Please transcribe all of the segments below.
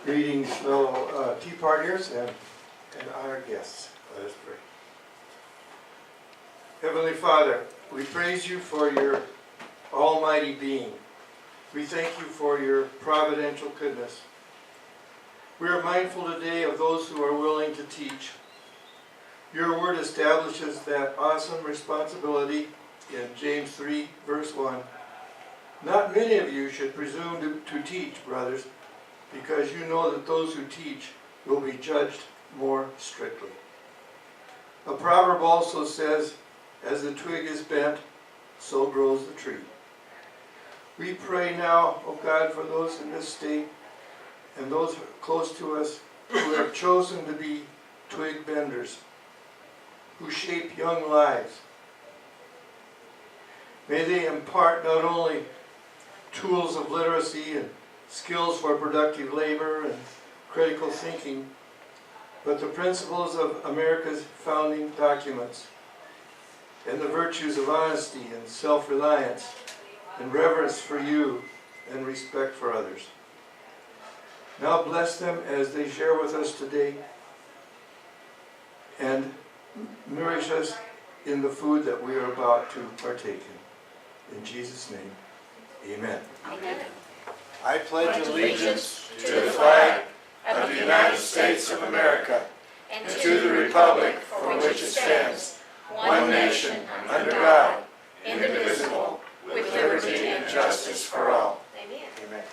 Greetings, fellow tea partiers and our guests. Let us pray. Heavenly Father, we praise you for your almighty being. We thank you for your providential goodness. We are mindful today of those who are willing to teach. Your word establishes that awesome responsibility in James 3, verse 1. Not many of you should presume to teach, brothers, because you know that those who teach will be judged more strictly. A proverb also says, as the twig is bent, so grows the tree. We pray now, O God, for those in this state and those close to us who have chosen to be twig benders, who shape young lives. May they impart not only tools of literacy and skills for productive labor and critical thinking, but the principles of America's founding documents and the virtues of honesty and self-reliance and reverence for you and respect for others. Now bless them as they share with us today and nourish us in the food that we are about to partake in. In Jesus' name, amen. Amen. I pledge allegiance to the flag of the United States of America and to the republic for which it stands, one nation, under God, indivisible, with liberty and justice for all. Amen. Amen.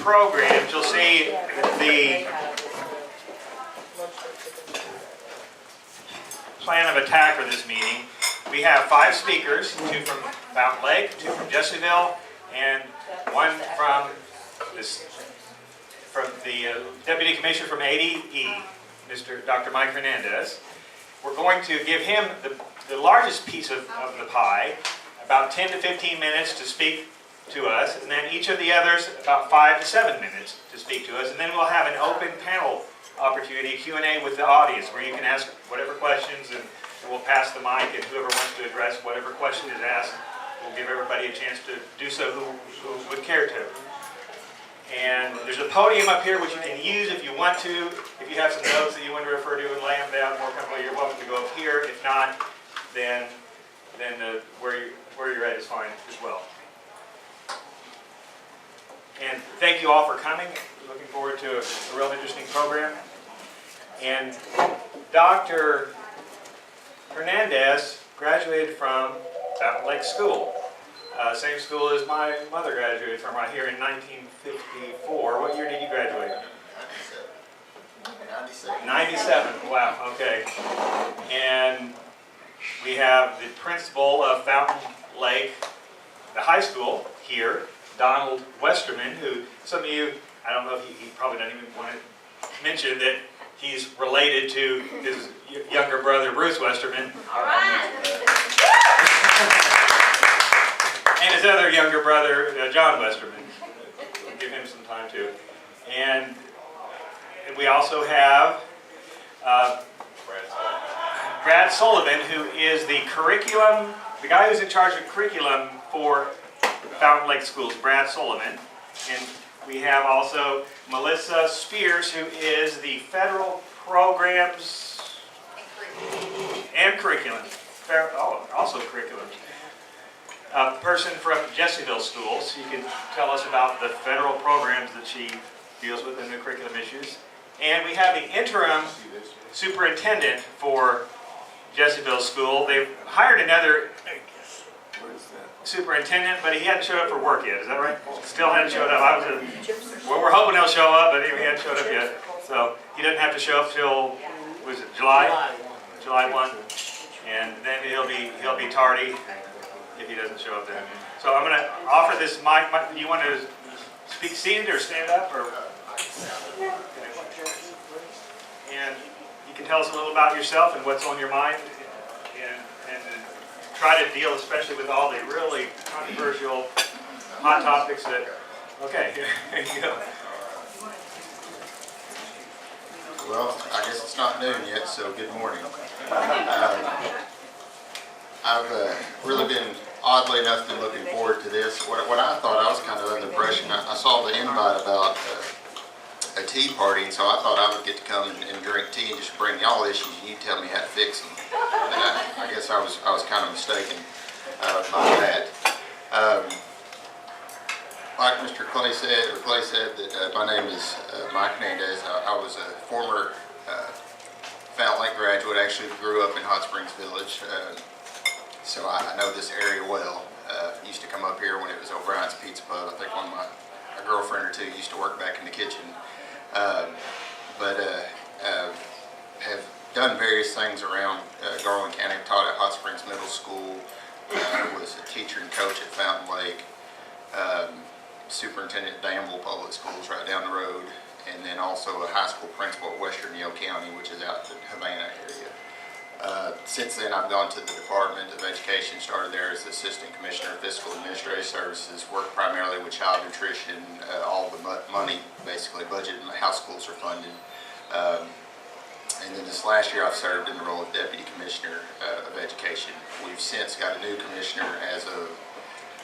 Programs, you'll see the plan of attack for this meeting. We have 5 speakers, 2 from Fountain Lake, 2 from Jessieville, and 1 from the Deputy Commissioner from ADE, Dr. Mike Hernandez. We're going to give him the largest piece of the pie, about 10 to 15 minutes to speak to us, and then each of the others about 5 to 7 minutes to speak to us, and then we'll have an open panel opportunity, Q&A with the audience, where you can ask whatever questions, and we'll pass the mic, and whoever wants to address whatever question is asked, we'll give everybody a chance to do so who would care to. And there's a podium up here which you can use if you want to. If you have some notes that you want to refer to and lay them down more comfortably, you're welcome to go up here. If not, then where you're at is fine as well. And thank you all for coming. Looking forward to a real interesting program. And Dr. Hernandez graduated from Fountain Lake School. Same school as my mother graduated from right here in 1954. What year did you graduate? 97. 97. Wow, okay. And we have the principal of Fountain Lake, the high school here, Donald Westerman, who some of you, I don't know if he probably doesn't even want to mention that he's related to his younger brother, Bruce Westerman. All right. And his other younger brother, John Westerman. We'll give him some time too. And we also have Brad Sullivan, who is the guy who's in charge of curriculum for Fountain Lake Schools, Brad Sullivan. And we have also Melissa Speers, who is the federal programs and curriculum, also curriculum. A person from Jessieville Schools. You can tell us about the federal programs that she deals with and the curriculum issues. And we have the interim superintendent for Jessieville School. They've hired another superintendent, but he hadn't showed up for work yet. Is that right? Still hadn't showed up. Well, we're hoping he'll show up, but he hadn't showed up yet. So he doesn't have to show up till, was it July 1? And then he'll be tardy if he doesn't show up then. So I'm going to offer this mic. Do you want to speak seated or stand up? Or? And you can tell us a little about yourself and what's on your mind, and try to deal especially with all the really controversial hot topics that, okay, there you go. Well, I guess it's not noon yet, so good morning. I've really been, oddly enough, been looking forward to this. What I thought, I was kind of under the impression, I saw the invite about a tea party, and so I thought I would get to come and drink tea and just bring y'all issues, and you tell me how to fix them. But I guess I was kind of mistaken by that. Like Mr. Clay said that my name is Mike Hernandez. I was a former Fountain Lake graduate. Actually grew up in Hot Springs Village, so I know this area well. Used to come up here when it was O'Brien's Pizza Pub. I think a girlfriend or two used to work back in the kitchen. But have done various things around Garland County. I've taught at Hot Springs Middle School. Was a teacher and coach at Fountain Lake. Superintendent at Danville Public Schools right down the road, and then also a high school principal at Western Yale County, which is out in the Havana area. Since then, I've gone to the Department of Education, started there as Assistant Commissioner of Fiscal Administrative Services, worked primarily with child nutrition, all the money, basically, budget and how schools are funded. And then this last year, I've served in the role of Deputy Commissioner of Education. We've since got a new commissioner as of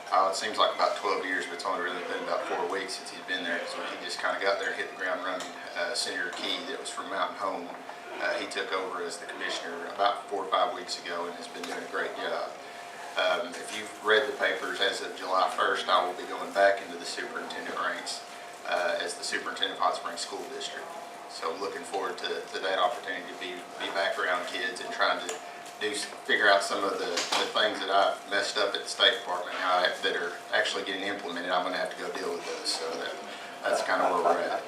it seems like about 12 years, but it's only really been about 4 weeks since he's been there, so he just kind of got there and hit the ground running. Senator Key, that was from Mountain Home, he took over as the commissioner about 4 or 5 weeks ago and has been doing a great job. If you've read the papers, as of July 1st, I will be going back into the superintendent ranks as the superintendent of Hot Springs School District. So looking forward to that opportunity to be back around kids and trying to figure out some of the things that I've messed up at the State Department now that are actually getting implemented. I'm going to have to go deal with those. So that's kind of where we're at.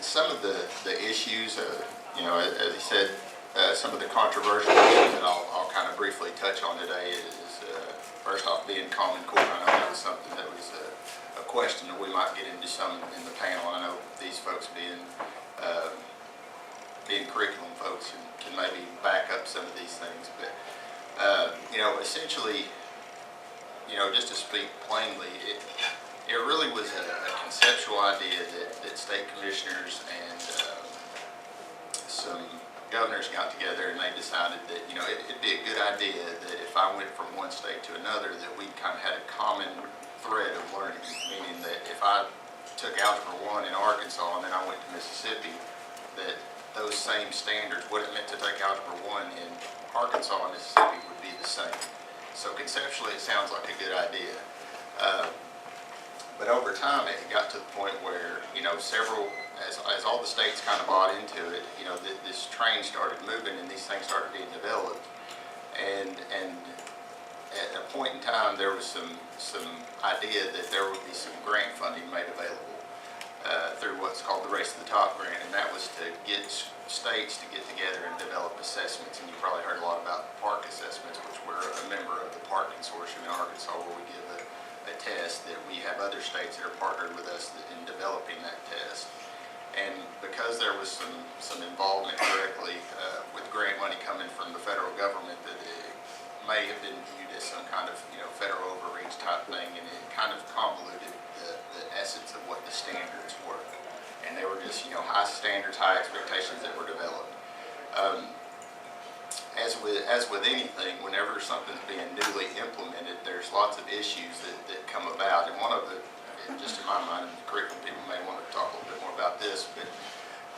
Some of the issues, as he said, some of the controversial issues that I'll kind of briefly touch on today is first off being Common Core. I know that was something that was a question that we might get into some in the panel. I know these folks being curriculum folks can maybe back up some of these things, but essentially, just to speak plainly, it really was a conceptual idea that state commissioners and some governors got together and they decided that it'd be a good idea that if I went from one state to another, that we kind of had a common thread of learning, meaning that if I took Algebra 1 in Arkansas and then I went to Mississippi, that those same standards, what it meant to take Algebra 1 in Arkansas and Mississippi would be the same. So conceptually it sounds like a good idea. But over time it got to the point where, several, as all the states kind of bought into it, this train started moving and these things started being developed. And at a point in time there was some idea that there would be some grant funding made available. Through what's called the Race to the Top grant, and that was to get states to get together and develop assessments. And you probably heard a lot about PARC assessments, which we're a member of the PARC consortium in Arkansas, where we give a test that we have other states that are partnered with us in developing that test. And because there was some involvement directly with grant money coming from the federal government, that it may have been viewed as some kind of federal overreach type thing, and it kind of convoluted the essence of what the standards were. And they were just high standards, high expectations that were developed. As with anything, whenever something's being newly implemented, there's lots of issues that come about. And one of the, just in my mind, and the curriculum people may want to talk a little bit more about this, but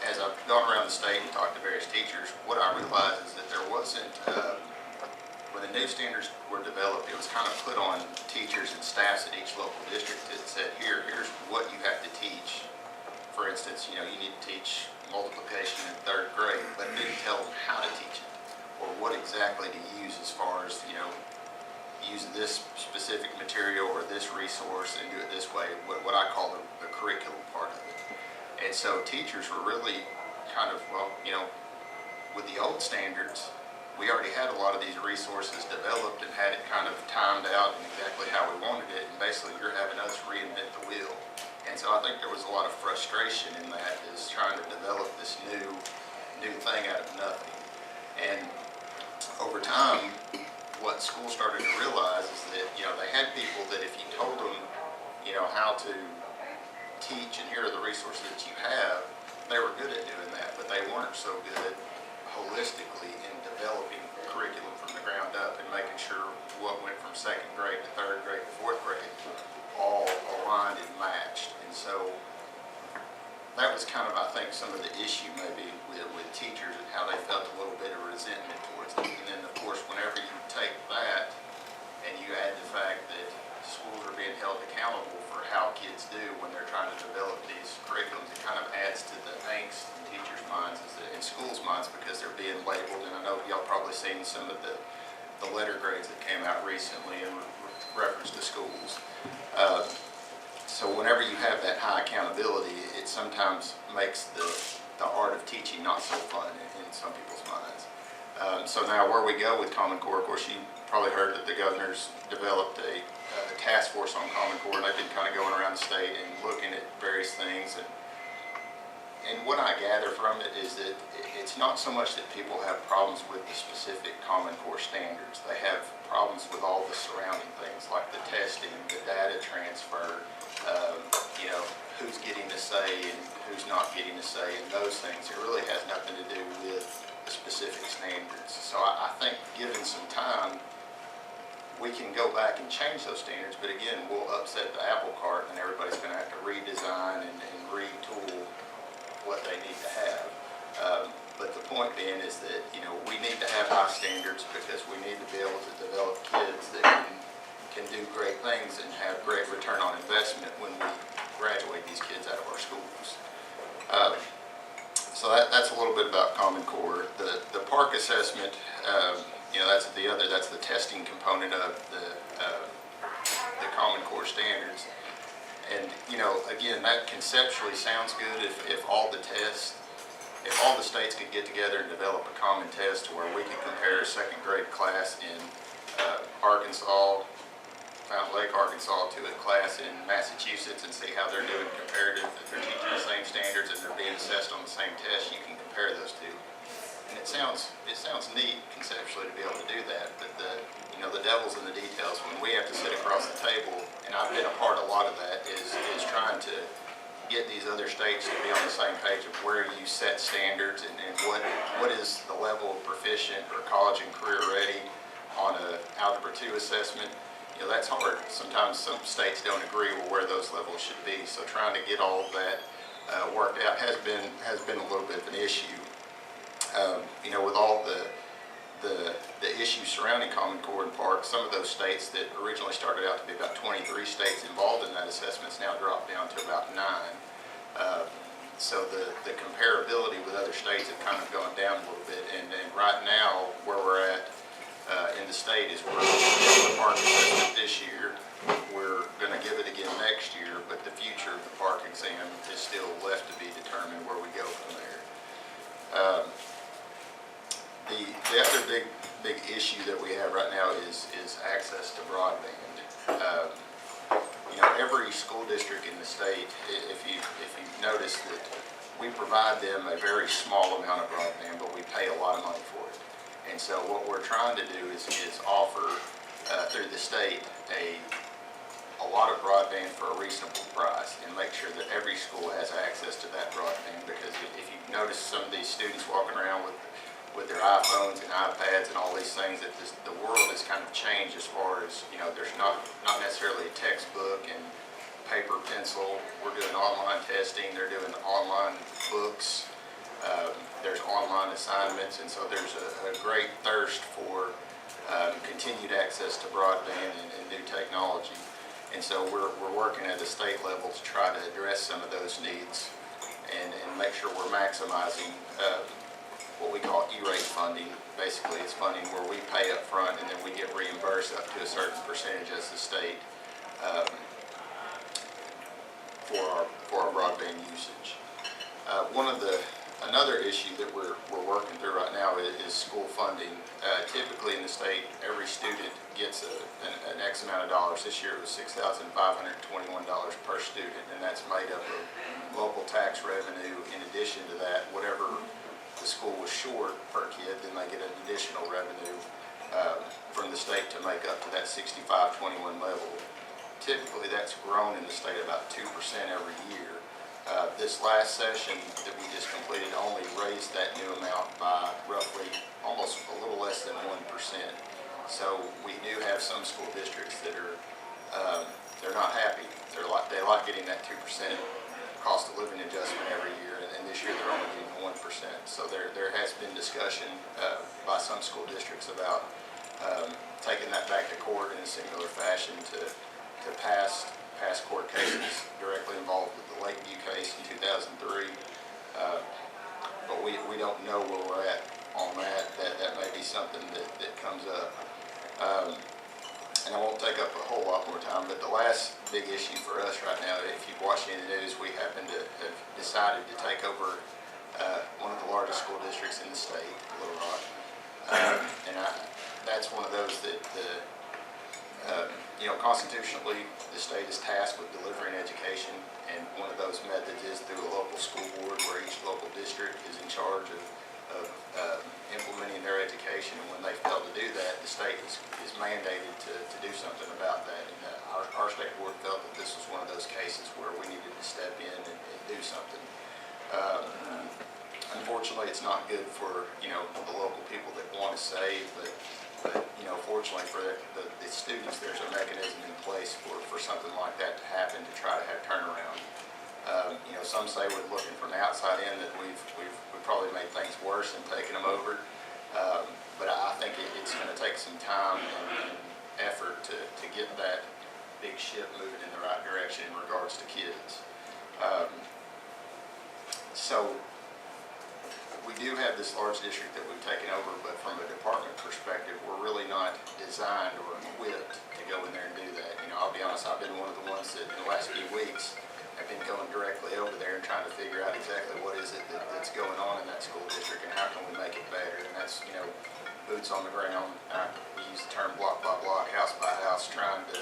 as I've gone around the state and talked to various teachers, what I realized is that there wasn't, when the new standards were developed, it was kind of put on teachers and staffs at each local district that said, here's what you have to teach. For instance, you need to teach multiplication in 3rd grade, but it didn't tell them how to teach it, or what exactly to use as far as, use this specific material or this resource and do it this way, what I call the curriculum part of it. And so teachers were really kind of, with the old standards, we already had a lot of these resources developed and had it kind of timed out and exactly how we wanted it, and basically you're having us reinvent the wheel. And so I think there was a lot of frustration in that, is trying to develop this new new thing out of nothing. And over time, what schools started to realize is that, they had people that if you told them, how to teach and here are the resources that you have, they were good at doing that, but they weren't so good holistically in developing curriculum from the ground up and making sure what went from second grade to third grade to fourth grade all aligned and matched. And so that was kind of, I think, some of the issue maybe with teachers and how they felt a little bit of resentment towards them. And then, of course, whenever you take that and you add the fact that schools are being held accountable for how kids do when they're trying to develop these curriculums, it kind of adds to the angst in teachers' minds and schools' minds because they're being labeled. And I know y'all probably seen some of the letter grades that came out recently in reference to schools. So whenever you have that high accountability, it sometimes makes the art of teaching not so fun in some people's minds. So now where we go with Common Core, of course, you probably heard that the governor's developed a task force on Common Core, and they've been kind of going around the state and looking at various things. And what I gather from it is that it's not so much that people have problems with the specific Common Core standards. They have problems with all the surrounding things like the testing, the data transfer, who's getting a say and who's not getting a say, and those things. It really has nothing to do with the specific standards. So I think given some time, we can go back and change those standards, but again, we'll upset the apple cart and everybody's going to have to redesign and retool what they need to have. But the point being is that, we need to have high standards because we need to be able to develop kids that can do great things and have great return on investment when we graduate these kids out of our schools. So that's a little bit about Common Core. The park assessment, that's the testing component of the Common Core standards. And, again, that conceptually sounds good if all the states could get together and develop a common test to where we could compare a second grade class in Arkansas, Fountain Lake, Arkansas, to a class in Massachusetts and see how they're doing comparative, if they're teaching the same standards and they're being assessed on the same test, you can compare those two. And it sounds neat conceptually to be able to do that, but the devil's in the details. When we have to sit across the table, and I've been a part of a lot of that, is trying to get these other states to be on the same page of where you set standards and what is the level of proficient or college and career ready on a Algebra 2 assessment. That's hard. Sometimes some states don't agree with where those levels should be. So trying to get all of that worked out has been a little bit of an issue. With all the issues surrounding Common Core and Park, some of those states that originally started out to be about 23 states involved in that assessment has now dropped down to about 9. So the comparability with other states have kind of gone down a little bit. And right now, where we're at in the state is we're going to give the park assessment this year. We're going to give it again next year, but the future of the park exam is still left to be determined where we go from there. The other big issue that we have right now is access to broadband. Every school district in the state, if you notice that we provide them a very small amount of broadband, but we pay a lot of money for it. And so what we're trying to do is offer through the state a lot of broadband for a reasonable price and make sure that every school has access to that broadband, because if you notice some of these students walking around with their iPhones and iPads and all these things, that the world has kind of changed as far as, there's not necessarily a textbook and paper pencil. We're doing online testing, they're doing online books, there's online assignments, and so there's a great thirst for continued access to broadband and new technology. And so we're working at the state level to try to address some of those needs and make sure we're maximizing what we call E-rate funding. Basically, it's funding where we pay up front and then we get reimbursed up to a certain percentage as the state for our broadband usage. Another issue that we're working through right now is school funding. Typically in the state, every student gets an X amount of dollars. This year it was $6,521 per student, and that's made up of local tax revenue. In addition to that, whatever the school was short per kid, then they get an additional revenue from the state to make up to that 65-21 level. Typically, that's grown in the state about 2% every year. This last session that we just completed only raised that new amount by roughly almost a little less than 1%. So we do have some school districts that are they're not happy. They like getting that 2% cost of living adjustment every year, and this year they're only getting 1%. So there has been discussion by some school districts about taking that back to court in a similar fashion to pass court cases directly involved with the Lakeview case in 2003. But we don't know where we're at on that. That may be something that comes up. And I won't take up a whole lot more time, but the last big issue for us right now, if you've watched any of the news, we happen to have decided to take over one of the largest school districts in the state, Little Rock. And that's one of those that constitutionally, the state is tasked with delivering education, and one of those methods is through a local school board where each local district is in charge of implementing their education. And when they fail to do that, the state is mandated to do something about that. And our state board felt that this was one of those cases where we needed to step in and do something. Unfortunately, it's not good for the local people that want to save, but fortunately for the students, there's a mechanism in place for something like that to happen, to try to have turnaround. Some say we're looking from the outside in that we've probably made things worse and taken them over, but I think it's going to take some time and effort to get that big ship moving in the right direction in regards to kids. So we do have this large district that we've taken over, but from a department perspective, we're really not designed or equipped to go in there and do that. I'll be honest, I've been one of the ones that in the last few weeks have been going directly over there and trying to figure out exactly what is it that's going on in that school district and how can we make it better. And that's, boots on the ground. We use the term block by block, house by house, trying to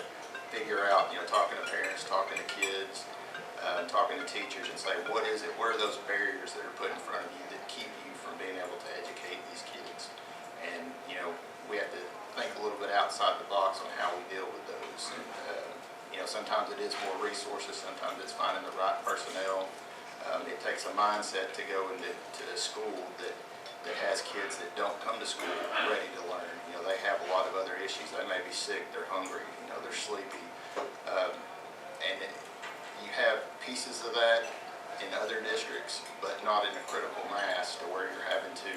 figure out, talking to parents, talking to kids, talking to teachers, and say, what is it? Where are those barriers that are put in front of you that keep you from being able to educate these kids? And, we have to think a little bit outside the box on how we deal with those. And, sometimes it is more resources, sometimes it's finding the right personnel. It takes a mindset to go into a school that has kids that don't come to school ready to learn. They have a lot of other issues. They may be sick, they're hungry, they're sleepy. And you have pieces of that in other districts, but not in a critical mass to where you're having to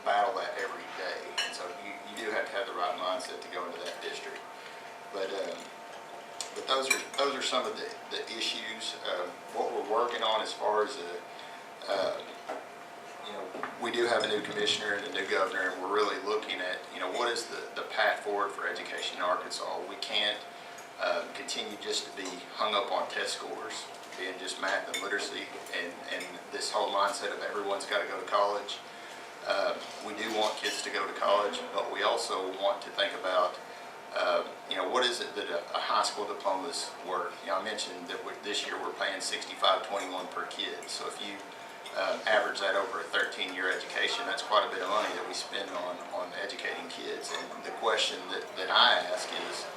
battle that every day. And so you do have to have the right mindset to go into that district. But those are some of the issues. What we're working on as far as we do have a new commissioner and a new governor, and we're really looking at what is the path forward for education in Arkansas. We can't continue just to be hung up on test scores, being just math and literacy, and this whole mindset of everyone's got to go to college. We do want kids to go to college, but we also want to think about what is it that a high school diploma is worth? I mentioned that this year we're paying $65.21 per kid. So if you average that over a 13-year education, that's quite a bit of money that we spend on educating kids. And the question that I ask is,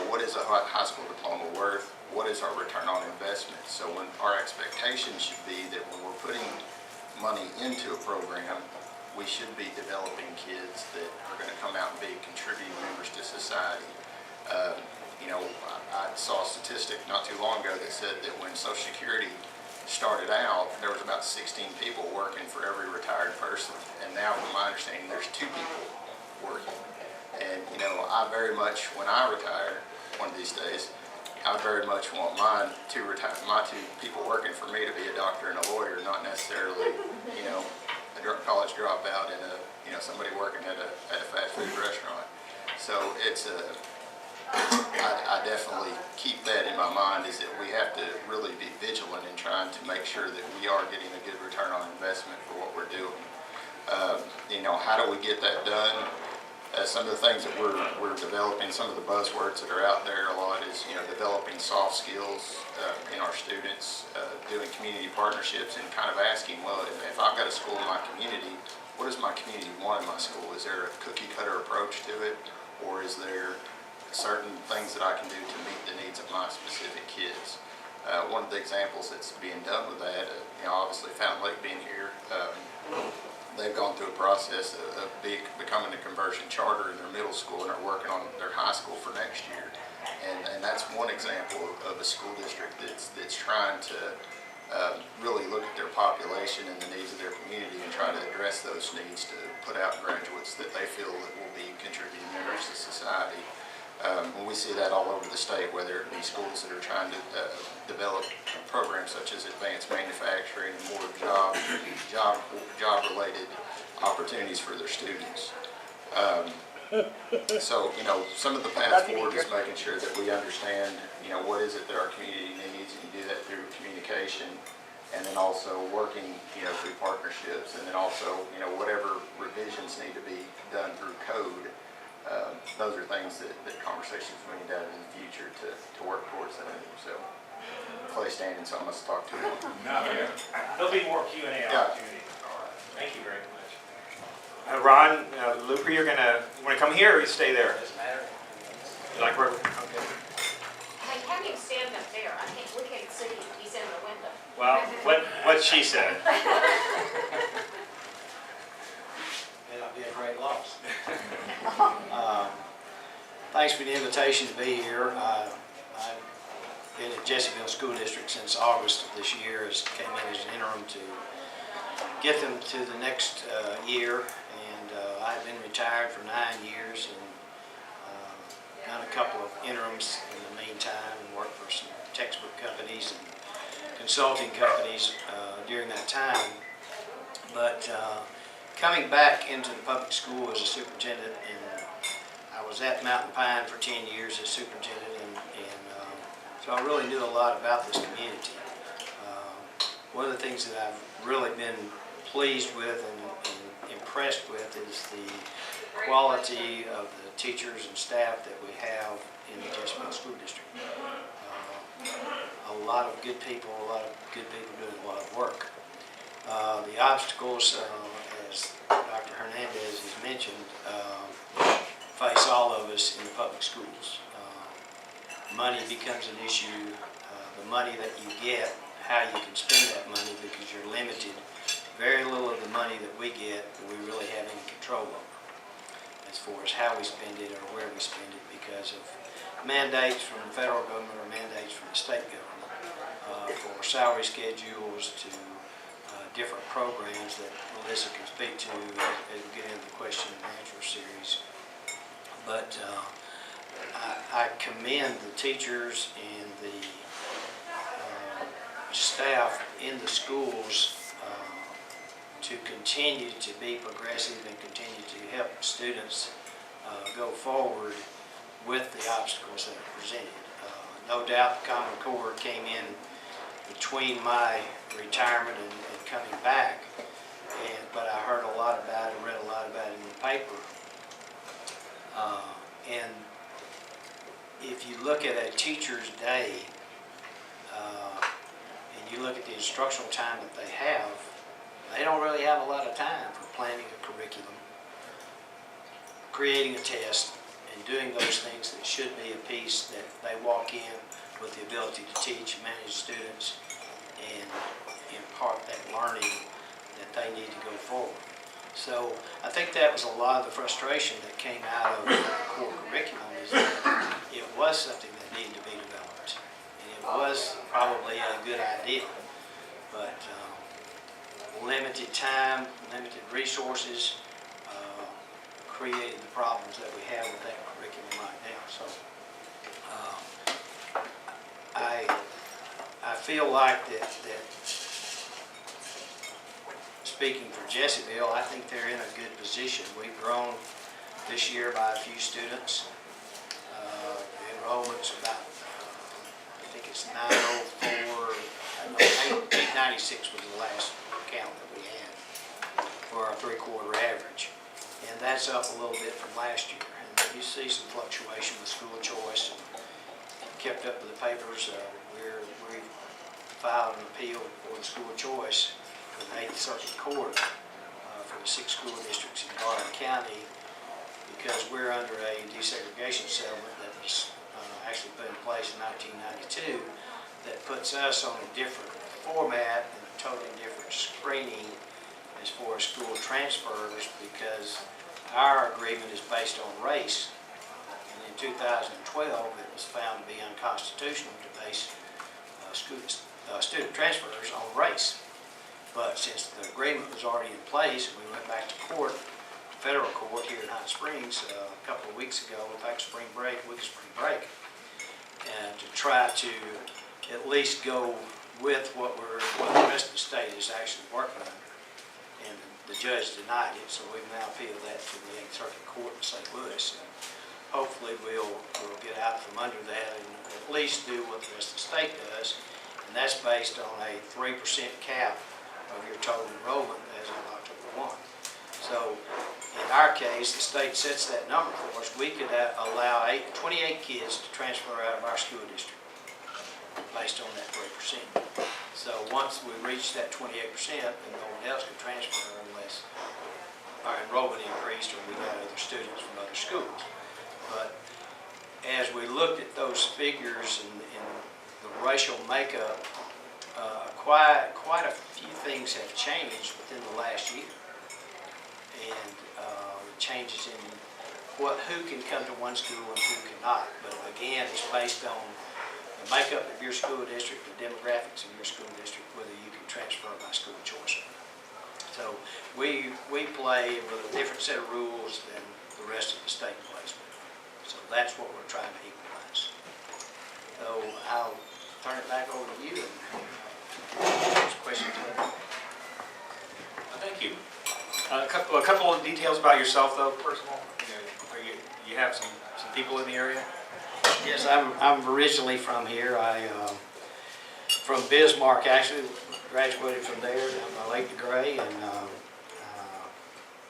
what is a high school diploma worth? What is our return on investment? So when our expectation should be that when we're putting money into a program, we should be developing kids that are going to come out and be contributing members to society. I saw a statistic not too long ago that said that when Social Security started out, there was about 16 people working for every retired person. And now, from my understanding, there's 2 people working. And, I very much, when I retire one of these days, I very much want my 2 people working for me to be a doctor and a lawyer, not necessarily, a college dropout and somebody working at a fast food restaurant. So it's I definitely keep that in my mind, is that we have to really be vigilant in trying to make sure that we are getting a good return on investment for what we're doing. How do we get that done? some of the things that we're developing, some of the buzzwords that are out there a lot is, developing soft skills in our students, doing community partnerships, and kind of asking, well, if I've got a school in my community, what does my community want in my school? Is there a cookie cutter approach to it, or is there certain things that I can do to meet the needs of my specific kids? One of the examples that's being done with that, obviously Fountain Lake being here, they've gone through a process of becoming a conversion charter in their middle school and are working on their high school for next year. And that's one example of a school district that's trying to really look at their population and the needs of their community and try to address those needs to put out graduates that they feel that will be contributing members to society. And we see that all over the state, whether it be schools that are trying to develop programs such as advanced manufacturing and more job-related opportunities for their students. So, some of the path forward is making sure that we understand, what is it that our community needs, and you do that through communication, and then also working, through partnerships, and then also, whatever revisions need to be done through code. Those are things that conversations we need to have in the future to work towards that. So, Clay standing, so I must talk to him. There'll be more Q&A Yeah. opportunity. Thank you very much. Ron, Looper, you want to come here or you stay there? Doesn't matter. You like where? Okay. Hey, have him stand up there. I can't, we can't see him. He's in the window. Well, what she said. It'll be a great loss. Thanks for the invitation to be here. I've been at Jessieville School District since August of this year. Came in as an interim to get them to the next year, and I've been retired for 9 years and done a couple of interims in the meantime and worked for some textbook companies and consulting companies during that time. But coming back into the public school as a superintendent, and I was at Mountain Pine for 10 years as superintendent, and so I really knew a lot about this community. One of the things that I've really been pleased with and impressed with is the quality of the teachers and staff that we have in the Jessieville School District. A lot of good people, doing a lot of work. The obstacles, as Dr. Hernandez has mentioned, face all of us in the public schools. Money becomes an issue. The money that you get, how you can spend that money, because you're limited. Very little of the money that we get that we really have any control over as far as how we spend it or where we spend it, because of mandates from the federal government or mandates from the state government for salary schedules to different programs that Melissa can speak to as we get into the question and answer series. But I commend the teachers and the staff in the schools to continue to be progressive and continue to help students go forward with the obstacles that are presented. No doubt the Common Core came in between my retirement and coming back, but I heard a lot about it, read a lot about it in the paper. And if you look at a teacher's day, and you look at the instructional time that they don't really have a lot of time for planning a curriculum, creating a test, and doing those things that should be a piece that they walk in with the ability to teach and manage students and impart that learning that they need to go forward. So I think that was a lot of the frustration that came out of the core curriculum, is that it was something that needed to be developed. And it was probably a good idea, but limited time, limited resources created the problems that we have with that curriculum right now. So I feel like that speaking for Jessieville, I think they're in a good position. We've grown this year by a few students. The enrollment's about, I think it's 904, 896 was the last count that we had for our 3/4 average. and that's up a little bit from last year. And you see some fluctuation with school choice. And kept up with the papers. We filed an appeal for the school choice for the 8th Circuit Court for the 6 school districts in Garland County, because we're under a desegregation settlement that was actually put in place in 1992 that puts us on a different format and a totally different screening as far as school transfers, because our agreement is based on race. And in 2012, it was found to be unconstitutional to base student transfers on race. But since the agreement was already in place, we went back to court, federal court here in Hot Springs a couple of weeks ago, in fact, week of spring break, and to try to at least go with what the rest of the state is actually working under. And the judge denied it, so we've now appealed that to the 8th Circuit Court in St. Louis. And hopefully we'll get out from under that and at least do what the rest of the state does, and that's based on a 3% cap of your total enrollment as of October 1. So in our case, the state sets that number for us. We could allow 28 kids to transfer out of our school district based on that 3%. So once we reach that 28%, then no one else can transfer unless our enrollment increased or we got other students from other schools. But as we looked at those figures and the racial makeup, quite a few things have changed within the last year. And changes in who can come to one school and who cannot. But again, it's based on the makeup of your school district, the demographics of your school district, whether you can transfer by school choice. So we play with a different set of rules than the rest of the state plays with. So that's what we're trying to equalize. So I'll turn it back over to you and ask questions. Thank you. A couple of details about yourself, though, personal. You have some people in the area? Yes, I'm originally from here. From Bismarck, actually. Graduated from there, got my late degree, and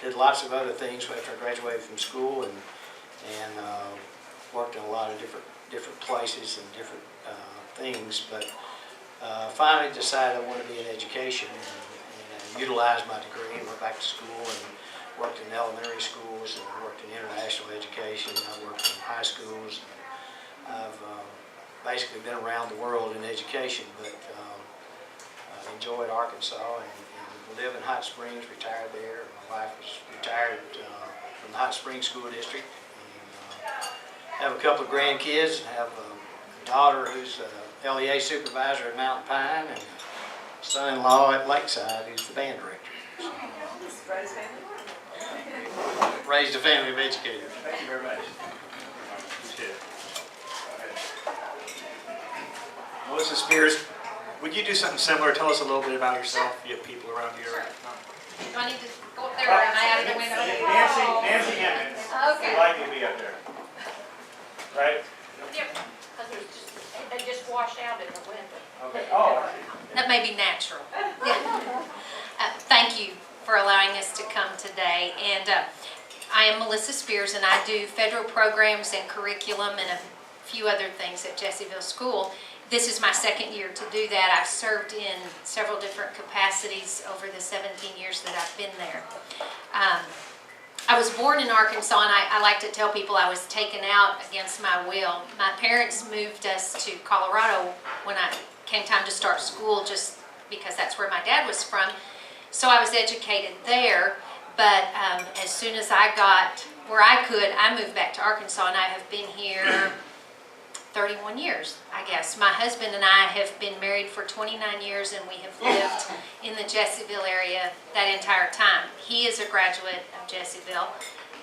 did lots of other things after I graduated from school, and worked in a lot of different places and different things. But finally decided I wanted to be in education, and utilized my degree and went back to school and worked in elementary schools and worked in international education. I worked in high schools. I've basically been around the world in education, but I enjoyed Arkansas and live in Hot Springs, retired there. My wife was retired from the Hot Springs School District. And, have a couple of grandkids, and have a daughter who's a LEA supervisor at Mountain Pine, and a son-in-law at Lakeside who's the band director. Raised a family of educators. Thank you very much. Appreciate it. Melissa Speers, would you do something similar? Tell us a little bit about yourself. You have people around here. Sure. Do I need to go up there or am I out of the window? Nancy Emmons. Okay. Would like to be up there. Right? Yep, because they just washed out in the window. Okay. Oh. That may be natural. Thank you for allowing us to come today. And I am Melissa Speers, and I do federal programs and curriculum and a few other things at Jessieville School. This is my second year to do that. I've served in several different capacities over the 17 years that I've been there. I was born in Arkansas, and I like to tell people I was taken out against my will. My parents moved us to Colorado when I came time to start school, just because that's where my dad was from. So I was educated there, but as soon as I got where I could, I moved back to Arkansas, and I have been here 31 years, I guess. My husband and I have been married for 29 years, and we have lived in the Jessieville area that entire time. He is a graduate of Jessieville.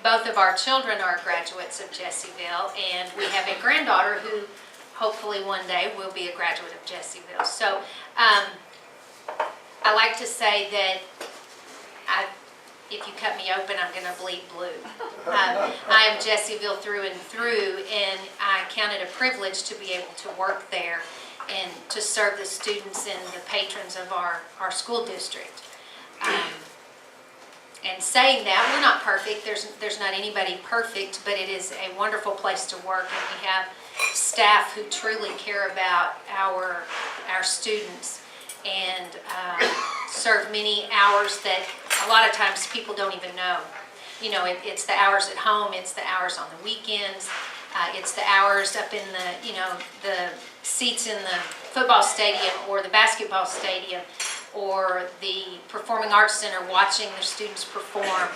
Both of our children are graduates of Jessieville, and we have a granddaughter who hopefully one day will be a graduate of Jessieville. So I like to say that if you cut me open, I'm going to bleed blue. I am Jessieville through and through, and I count it a privilege to be able to work there and to serve the students and the patrons of our school district. And saying that, we're not perfect, there's not anybody perfect, but it is a wonderful place to work, and we have staff who truly care about our students and serve many hours that a lot of times people don't even know. You know, it's the hours at home, it's the hours on the weekends, it's the hours up in the, you know, the seats in the football stadium or the basketball stadium or the Performing Arts Center watching their students perform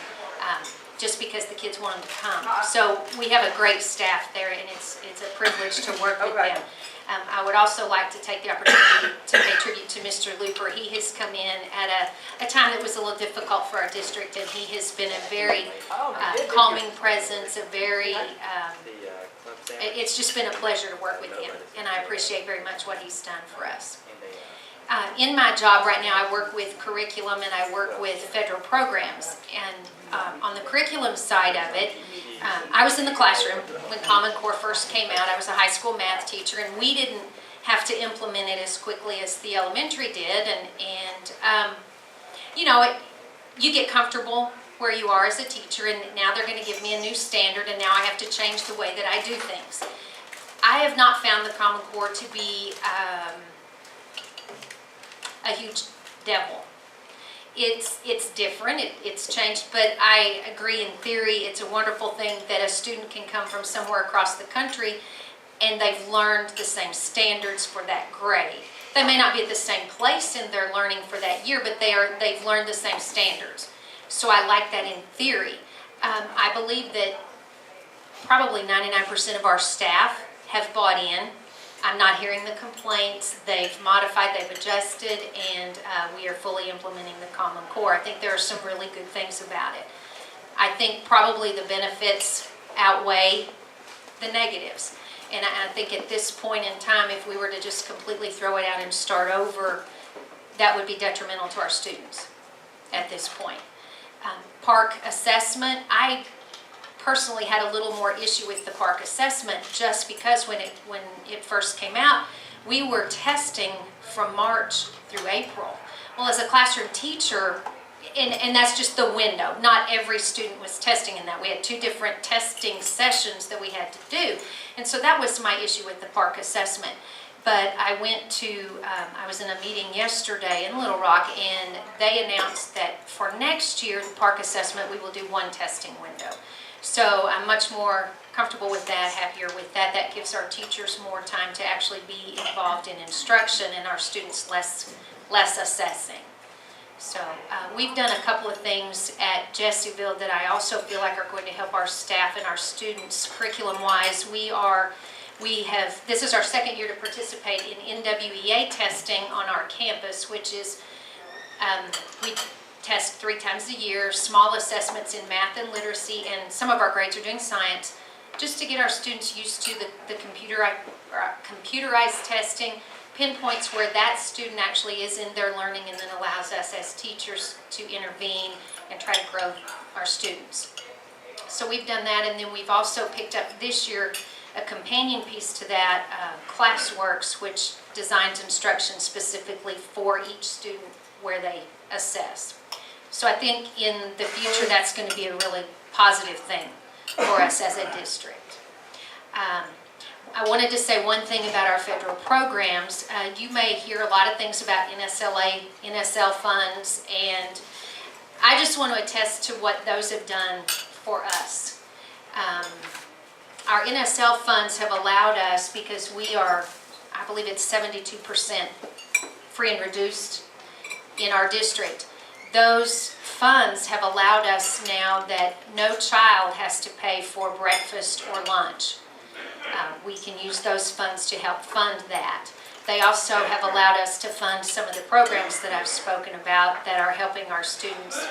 just because the kids want them to come. So we have a great staff there, and it's a privilege to work with them. I would also like to take the opportunity to pay tribute to Mr. Looper. He has come in at a time that was a little difficult for our district, and he has been a very calming presence, a very, it's just been a pleasure to work with him, and I appreciate very much what he's done for us. In my job right now, I work with curriculum and I work with federal programs. And on the curriculum side of it, I was in the classroom when Common Core first came out. I was a high school math teacher, and we didn't have to implement it as quickly as the elementary did. And you know, you get comfortable where you are as a teacher, and now they're going to give me a new standard, and now I have to change the way that I do things. I have not found the Common Core to be a huge devil. It's different, it's changed, but I agree in theory it's a wonderful thing that a student can come from somewhere across the country and they've learned the same standards for that grade. They may not be at the same place in their learning for that year, but they've learned the same standards. So I like that in theory. I believe that probably 99% of our staff have bought in. I'm not hearing the complaints. They've modified, they've adjusted, and we are fully implementing the Common Core. I think there are some really good things about it. I think probably the benefits outweigh the negatives. And I think at this point in time, if we were to just completely throw it out and start over, that would be detrimental to our students at this point. Park assessment, I personally had a little more issue with the park assessment just because when it first came out, we were testing from March through April. Well, as a classroom teacher, and that's just the window, not every student was testing in that. We had 2 different testing sessions that we had to do, and so that was my issue with the park assessment. But I went to, I was in a meeting yesterday in Little Rock, and they announced that for next year, the park assessment, we will do 1 testing window. So I'm much more comfortable with that, happier with that. That gives our teachers more time to actually be involved in instruction and our students less assessing. So we've done a couple of things at Jessieville that I also feel like are going to help our staff and our students curriculum-wise. This is our 2nd year to participate in NWEA testing on our campus, which is, we test 3 times a year, small assessments in math and literacy, and some of our grades are doing science, just to get our students used to the computerized testing, pinpoints where that student actually is in their learning, and then allows us as teachers to intervene and try to grow our students. So we've done that, and then we've also picked up this year a companion piece to that, ClassWorks, which designs instruction specifically for each student where they assess. So I think in the future that's going to be a really positive thing for us as a district. I wanted to say one thing about our federal programs. You may hear a lot of things about NSL funds, and I just want to attest to what those have done for us. Our NSL funds have allowed us, because we are, I believe it's 72% free and reduced in our district. Those funds have allowed us now that no child has to pay for breakfast or lunch. We can use those funds to help fund that. They also have allowed us to fund some of the programs that I've spoken about that are helping our students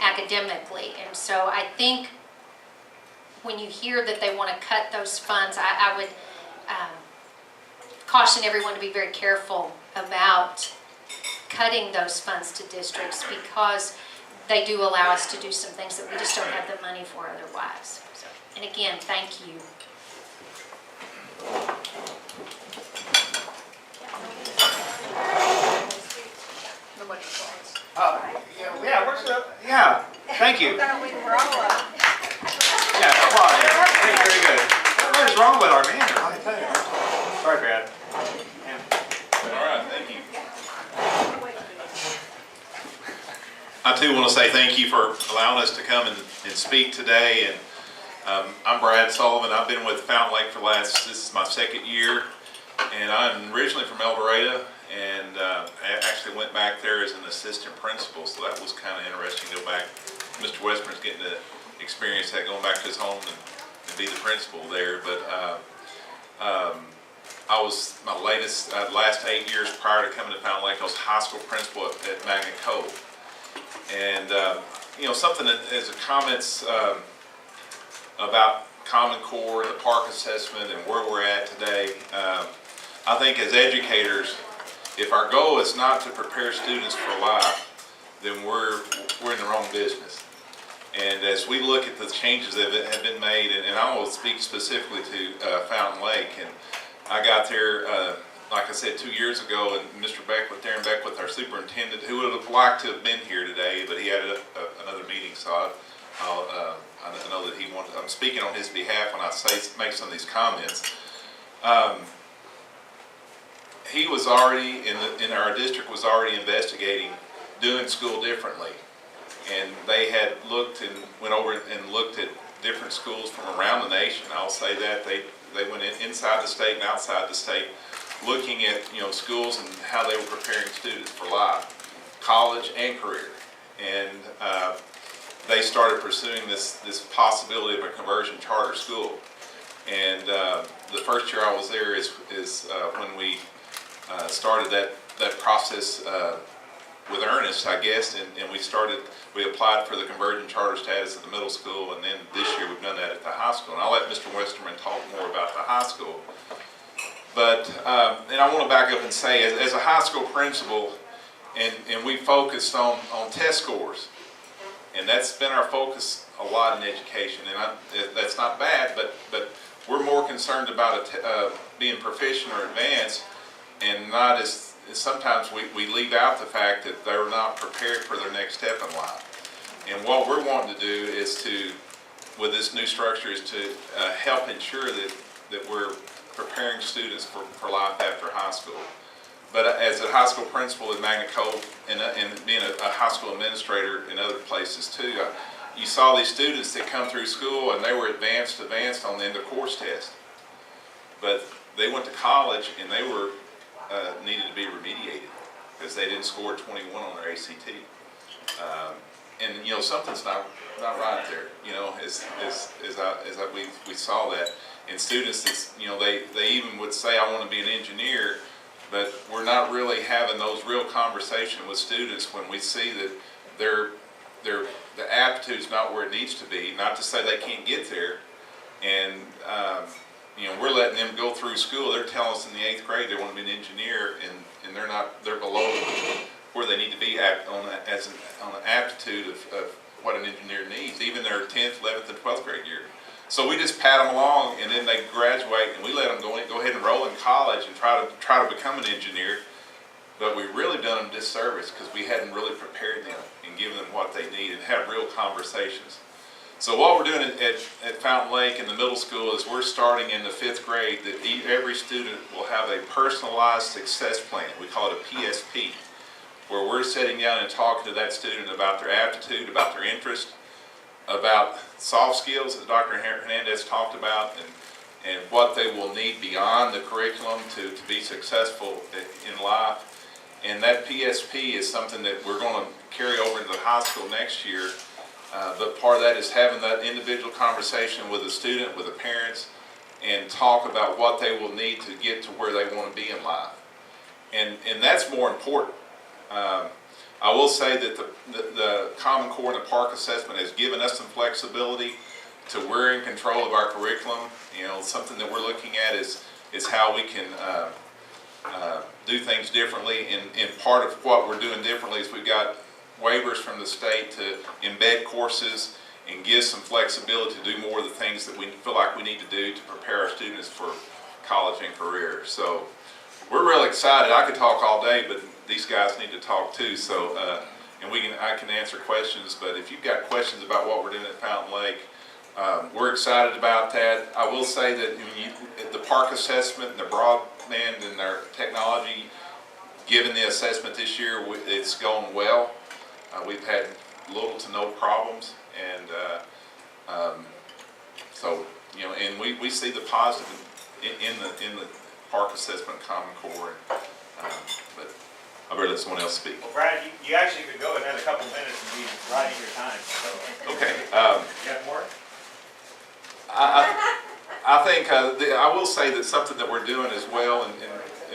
academically. And so I think when you hear that they want to cut those funds, I would caution everyone to be very careful about cutting those funds to districts, because they do allow us to do some things that we just don't have the money for otherwise. So, and again, thank you. Yeah, what's up? Yeah, Thank you. We're all up. Yeah, applause. Hey, very good. What is wrong with our man? I tell you. Sorry, Brad. All right, thank you. I too want to say thank you for allowing us to come and speak today. And I'm Brad Sullivan. I've been with Fountain Lake for this is my second year. And I'm originally from El Dorado, and I actually went back there as an assistant principal, so that was kind of interesting to go back. Mr. Westerman's getting to experience that, going back to his home and be the principal there. But I was last 8 years prior to coming to Fountain Lake, I was high school principal at Magnet Cove. And something that, as a comments about Common Core, the park assessment, and where we're at today, I think as educators, if our goal is not to prepare students for life, then we're in the wrong business. And as we look at the changes that have been made, and I will speak specifically to Fountain Lake, and I got there, like I said, 2 years ago, and Mr. Beckwith, Darren Beckwith, our superintendent, who would have liked to have been here today, but he had another meeting, so I know that he wanted. I'm speaking on his behalf when I make some of these comments. He was already in our district was already investigating doing school differently, and they had looked and went over and looked at different schools from around the nation. I'll say that they went inside the state and outside the state, looking at schools and how they were preparing students for life, college and career, and they started pursuing this possibility of a conversion charter school. And the first year I was there is when we started that process with Ernest, I guess, and we applied for the conversion charter status at the middle school, and then this year we've done that at the high school. And I'll let Mr. Westerman talk more about the high school. But, and I want to back up and say, as a high school principal, and we focused on test scores, and that's been our focus a lot in education, and that's not bad, but we're more concerned about being proficient or advanced, and not as sometimes we leave out the fact that they're not prepared for their next step in life. And what we're wanting to do is with this new structure, is to help ensure that we're preparing students for life after high school. But as a high school principal in Magnet Cove, and being a high school administrator in other places too, you saw these students that come through school and they were advanced on the end of course test. But they went to college and they were needed to be remediated because they didn't score 21 on their ACT. And something's not right there. We saw that. And students, they even would say, I want to be an engineer, but we're not really having those real conversations with students when we see that the aptitude's not where it needs to be. Not to say they can't get there. And we're letting them go through school. They're telling us in the 8th grade they want to be an engineer, and they're below where they need to be on the aptitude of what an engineer needs, even their 10th, 11th, and 12th grade year. So we just pat them along, and then they graduate, and we let them go ahead and enroll in college and try to become an engineer. But we've really done them disservice because we hadn't really prepared them and given them what they need and had real conversations. So what we're doing at Fountain Lake in the middle school is we're starting in the 5th grade that every student will have a personalized success plan. We call it a PSP, where we're sitting down and talking to that student about their aptitude, about their interest, about soft skills that Dr. Hernandez talked about, and what they will need beyond the curriculum to be successful in life. And that PSP is something that we're going to carry over into the high school next year. But part of that is having that individual conversation with the student, with the parents, and talk about what they will need to get to where they want to be in life. And that's more important. I will say that the Common Core and the Park Assessment has given us some flexibility to we're in control of our curriculum. Something that we're looking at is how we can do things differently. And part of what we're doing differently is we've got waivers from the state to embed courses and give some flexibility to do more of the things that we feel like we need to do to prepare our students for college and career. So we're really excited. I could talk all day, but these guys need to talk too. So and I can answer questions, but if you've got questions about what we're doing at Fountain Lake, we're excited about that. I will say that the park assessment and the broadband and our technology, given the assessment this year, it's gone well. We've had little to no problems, and so, and we see the positive in the park assessment Common Core. But I better let someone else speak. Well, Brad, you actually could go another couple of minutes and be riding your time. So. Okay. You got more? I think I will say that something that we're doing as well, and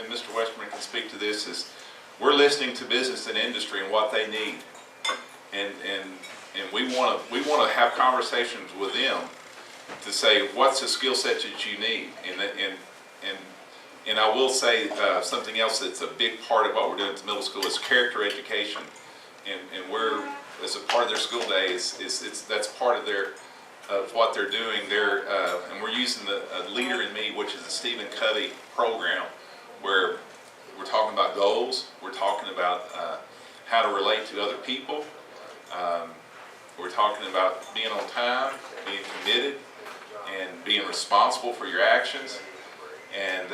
Mr. Westerman can speak to this, is we're listening to business and industry and what they need, and we want to have conversations with them to say what's the skill set that you need, and I will say something else that's a big part of what we're doing at the middle school is character education, and we're, as a part of their school day, that's part of what they're doing there, and we're using the Leader in Me, which is the Stephen Covey program, where we're talking about goals, we're talking about how to relate to other people, we're talking about being on time, being committed, and being responsible for your actions. And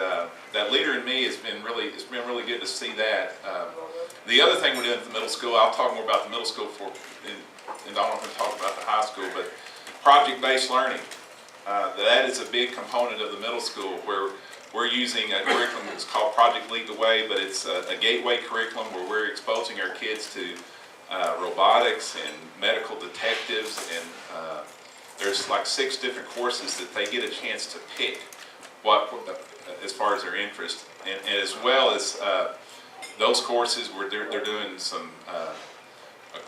that Leader in Me it's been really good to see that. The other thing we're doing at the middle school, I'll talk more about the middle school and I don't want to talk about the high school, but project-based learning. That is a big component of the middle school, where we're using a curriculum that's called Project Lead the Way, but it's a gateway curriculum where we're exposing our kids to robotics and medical detectives, and there's like 6 different courses that they get a chance to pick as far as their interest, and as well as those courses where they're doing some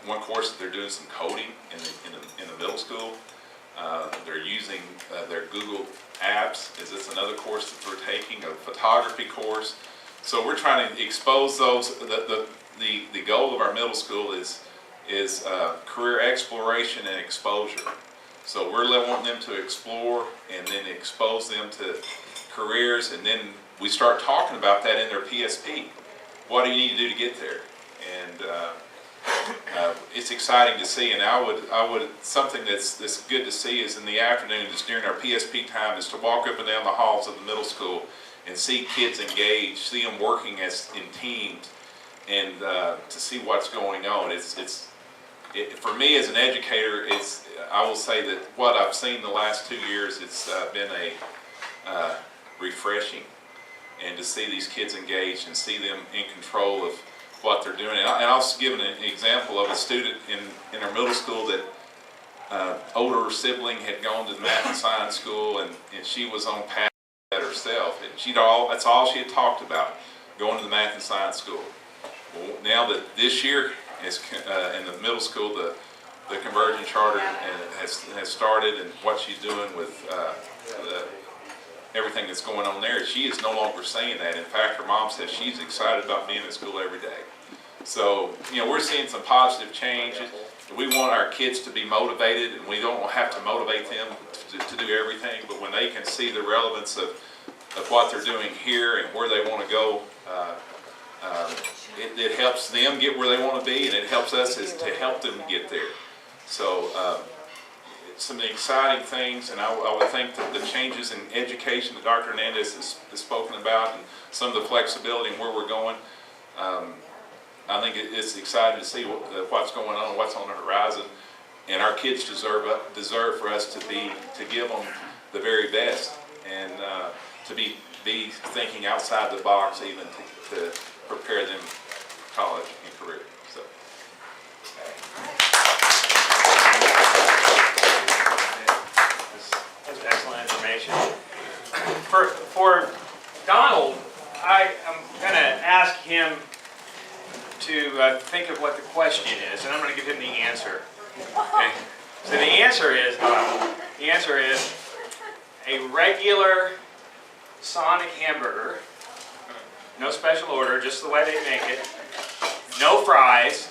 one course that they're doing some coding in the middle school. They're using their Google apps. It's another course that they're taking, a photography course. So we're trying to expose those. The goal of our middle school is career exploration and exposure. So we're wanting them to explore and then expose them to careers, and then we start talking about that in their PSP. What do you need to do to get there? And it's exciting to see. And I would something that's good to see is in the afternoons during our PSP time is to walk up and down the halls of the middle school and see kids engaged, see them working in teams, and to see what's going on. For me as an educator, I will say that what I've seen the last 2 years, it's been a refreshing, and to see these kids engaged and see them in control of what they're doing. And I'll give an example of a student in our middle school that older sibling had gone to the math and science school, and she was on path that herself, and that's all she had talked about, going to the math and science school. Well, now that this year is in the middle school, the conversion charter has started, and what she's doing with everything that's going on there, she is no longer saying that. In fact, her mom says she's excited about being in school every day. So, we're seeing some positive changes. We want our kids to be motivated, and we don't have to motivate them to do everything, but when they can see the relevance of what they're doing here and where they want to go, it helps them get where they want to be, and it helps us to help them get there. So some exciting things, and I would think that the changes in education that Dr. Hernandez has spoken about, and some of the flexibility and where we're going, I think it's exciting to see what's going on, what's on the horizon, and our kids deserve for us to give them the very best, and to be thinking outside the box, even to prepare them for college and career. So. That's excellent information. For Donald, I am going to ask him to think of what the question is, and I'm going to give him the answer. Okay. So the answer is a regular Sonic hamburger, no special order, just the way they make it, no fries,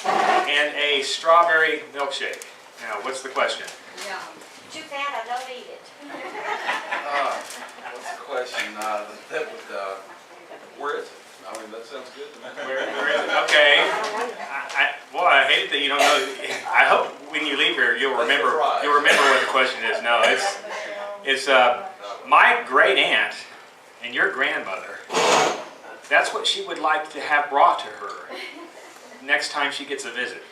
and a strawberry milkshake. Now, what's the question? Yeah. Too fat, I don't eat it. What's the question? Where is it? I mean, that sounds good to me. Where is it? Okay. Boy, I hate that you don't know. I hope when you leave here, you'll remember what the question is. No, it's my great aunt and your grandmother. That's what she would like to have brought to her next time she gets a visit,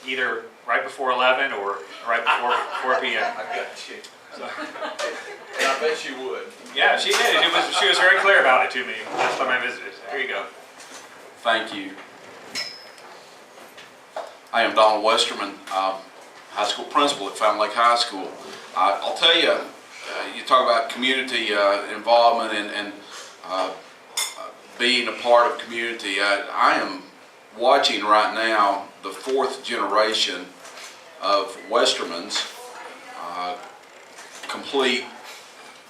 either right before 11 or right before 4 p.m. I got you. So, And I bet you would. yeah, she did. She was very clear about it to me last time I visited. There you go. Thank you. I am Donald Westerman, high school principal at Fountain Lake High School. I'll tell you, you talk about community involvement and being a part of community. I am watching right now the 4th generation of Westermans complete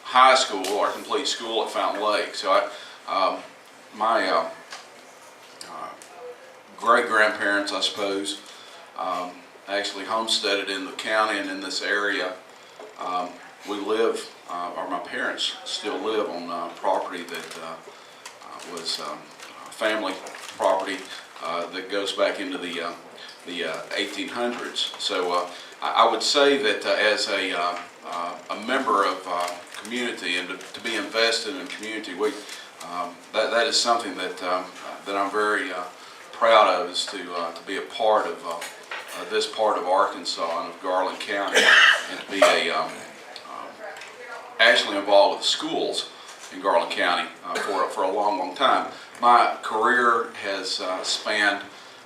high school or complete school at Fountain Lake. So my great-grandparents, I suppose, actually homesteaded in the county and in this area. We live, or my parents still live on property that was family property that goes back into the 1800s. So I would say that as a member of community and to be invested in community, that is something that I'm very proud of, is to be a part of this part of Arkansas and of Garland County, and to be actually involved with schools in Garland County for a long time. My career has spanned,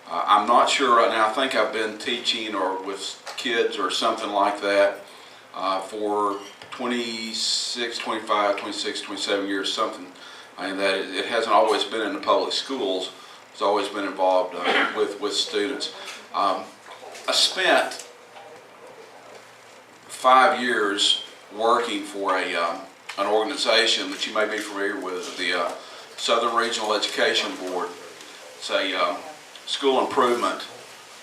I'm not sure right now, I think I've been teaching or with kids or something like that for 26, 25, 26, 27 years, something. And that it hasn't always been in the public schools. It's always been involved with students. I spent 5 years working for an organization that you may be familiar with, the Southern Regional Education Board. It's a school improvement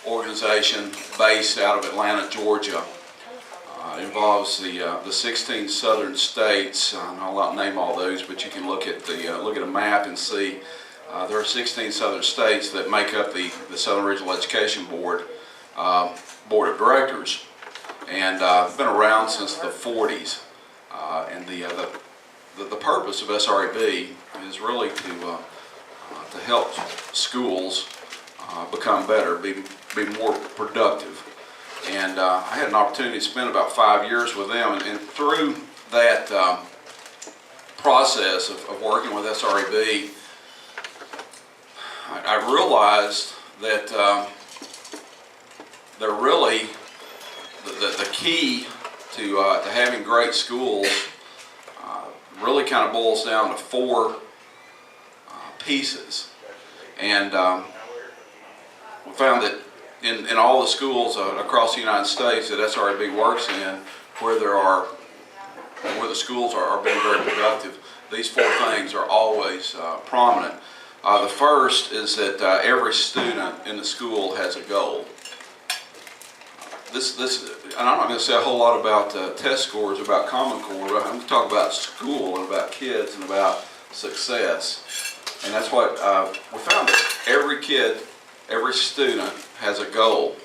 organization based out of Atlanta, Georgia. It involves the 16 southern states. I'll not name all those, but you can look at a map and see there are 16 southern states that make up the Southern Regional Education Board Board of Directors, and been around since the 40s. And the purpose of SREB is really to help schools become better, be more productive. And I had an opportunity to spend about 5 years with them, and through that process of working with SREB, I realized that they're really the key to having great schools really kind of boils down to 4 pieces. And we found that in all the schools across the United States that SREB works in, where the schools are being very productive, these 4 things are always prominent. The first is that every student in the school has a goal. And I'm not going to say a whole lot about test scores, about Common Core, but I'm going to talk about school and about kids and about success. And that's what we found, that every kid, every student has a goal.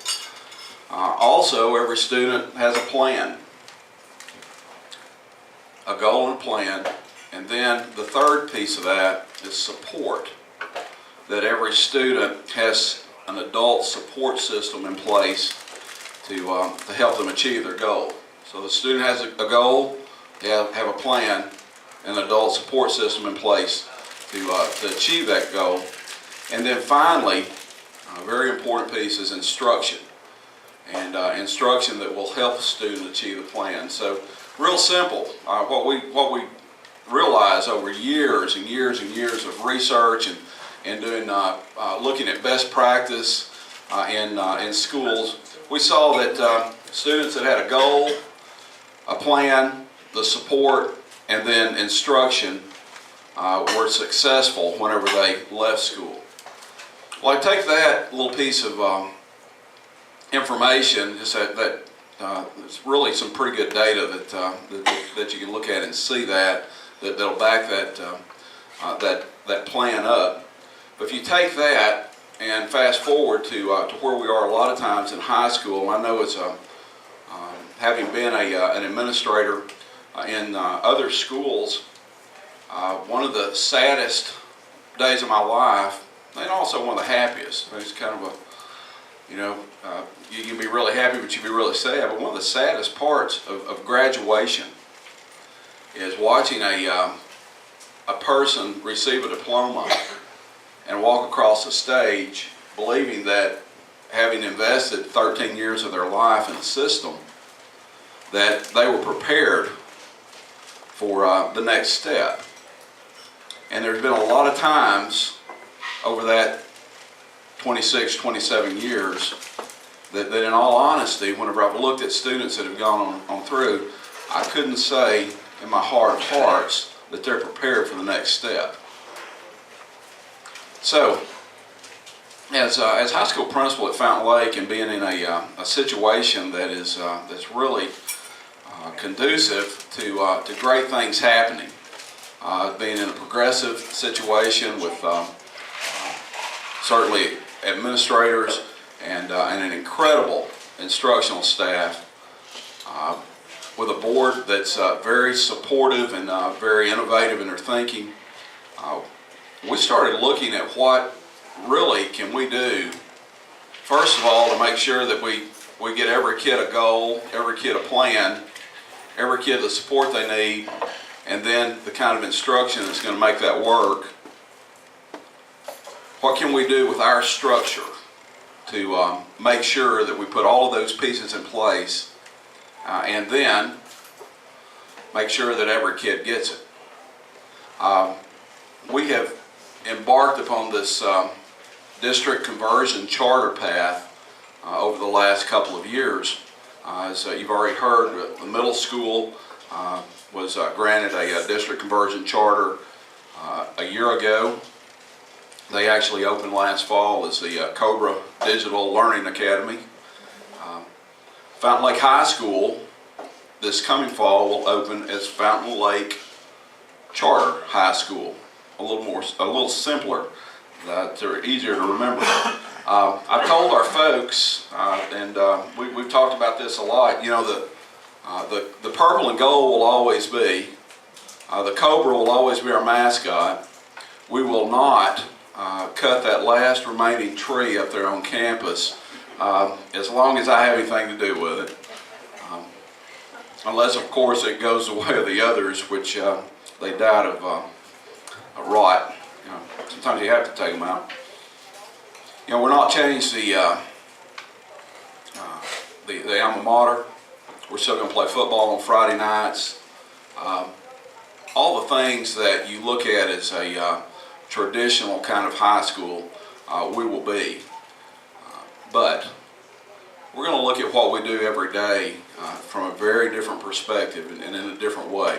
Also, every student has a plan. A goal and a plan. And then the third piece of that is support. That every student has an adult support system in place to help them achieve their goal. So the student has a goal, they have a plan, and an adult support system in place to achieve that goal. And then finally, a very important piece is instruction. And instruction that will help the student achieve the plan. So real simple, what we realize over years and years and years of research and doing looking at best practice in schools, we saw that students that had a goal, a plan, the support, and then instruction were successful whenever they left school. Well, I take that little piece of information, just that it's really some pretty good data that you can look at and see that'll back that plan up. But if you take that and fast forward to where we are a lot of times in high school, I know it's having been an administrator in other schools, one of the saddest days of my life, and also one of the happiest. It's kind of a, you can be really happy, but you can be really sad. But one of the saddest parts of graduation is watching a person receive a diploma and walk across the stage believing that, having invested 13 years of their life in the system, that they were prepared for the next step. And there's been a lot of times over that 26, 27 years that in all honesty, whenever I've looked at students that have gone on through, I couldn't say in my heart of hearts that they're prepared for the next step. So, as high school principal at Fountain Lake and being in a situation that is that's really conducive to great things happening, being in a progressive situation with certainly administrators and an incredible instructional staff, with a board that's very supportive and very innovative in their thinking, we started looking at what really can we do, first of all, to make sure that we get every kid a goal, every kid a plan, every kid the support they need, and then the kind of instruction that's going to make that work. What can we do with our structure to make sure that we put all of those pieces in place, and then make sure that every kid gets it? We have embarked upon this district conversion charter path over the last couple of years. As you've already heard, the middle school was granted a district conversion charter a year ago. They actually opened last fall as the Cobra Digital Learning Academy. Fountain Lake High School this coming fall will open as Fountain Lake Charter High School. A little simpler, they're easier to remember. I've told our folks, and we've talked about this a lot. The purple and gold will always be. The Cobra will always be our mascot. We will not cut that last remaining tree up there on campus as long as I have anything to do with it. Unless, of course, it goes the way of the others, which they died of rot. Sometimes you have to take them out. We're not changed the alma mater. We're still going to play football on Friday nights. All the things that you look at as a traditional kind of high school, we will be. But we're going to look at what we do every day from a very different perspective and in a different way.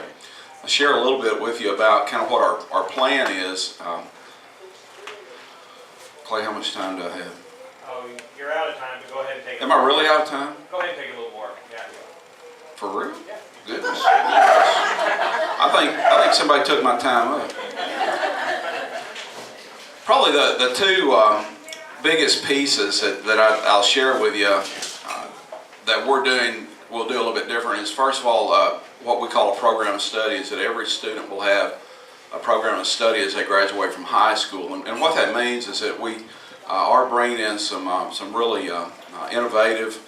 I'll share a little bit with you about kind of what our plan is. Clay, how much time do I have? Oh, you're out of time, but go ahead and take it. Am I really out of time? Go ahead and take a little more. Yeah. For real? Yeah. Goodness. I think somebody took my time up. Probably the two biggest pieces that I'll share with you that we'll do a little bit different is, first of all, what we call a program of study, is that every student will have a program of study as they graduate from high school. And what that means is that we are bringing in some really innovative,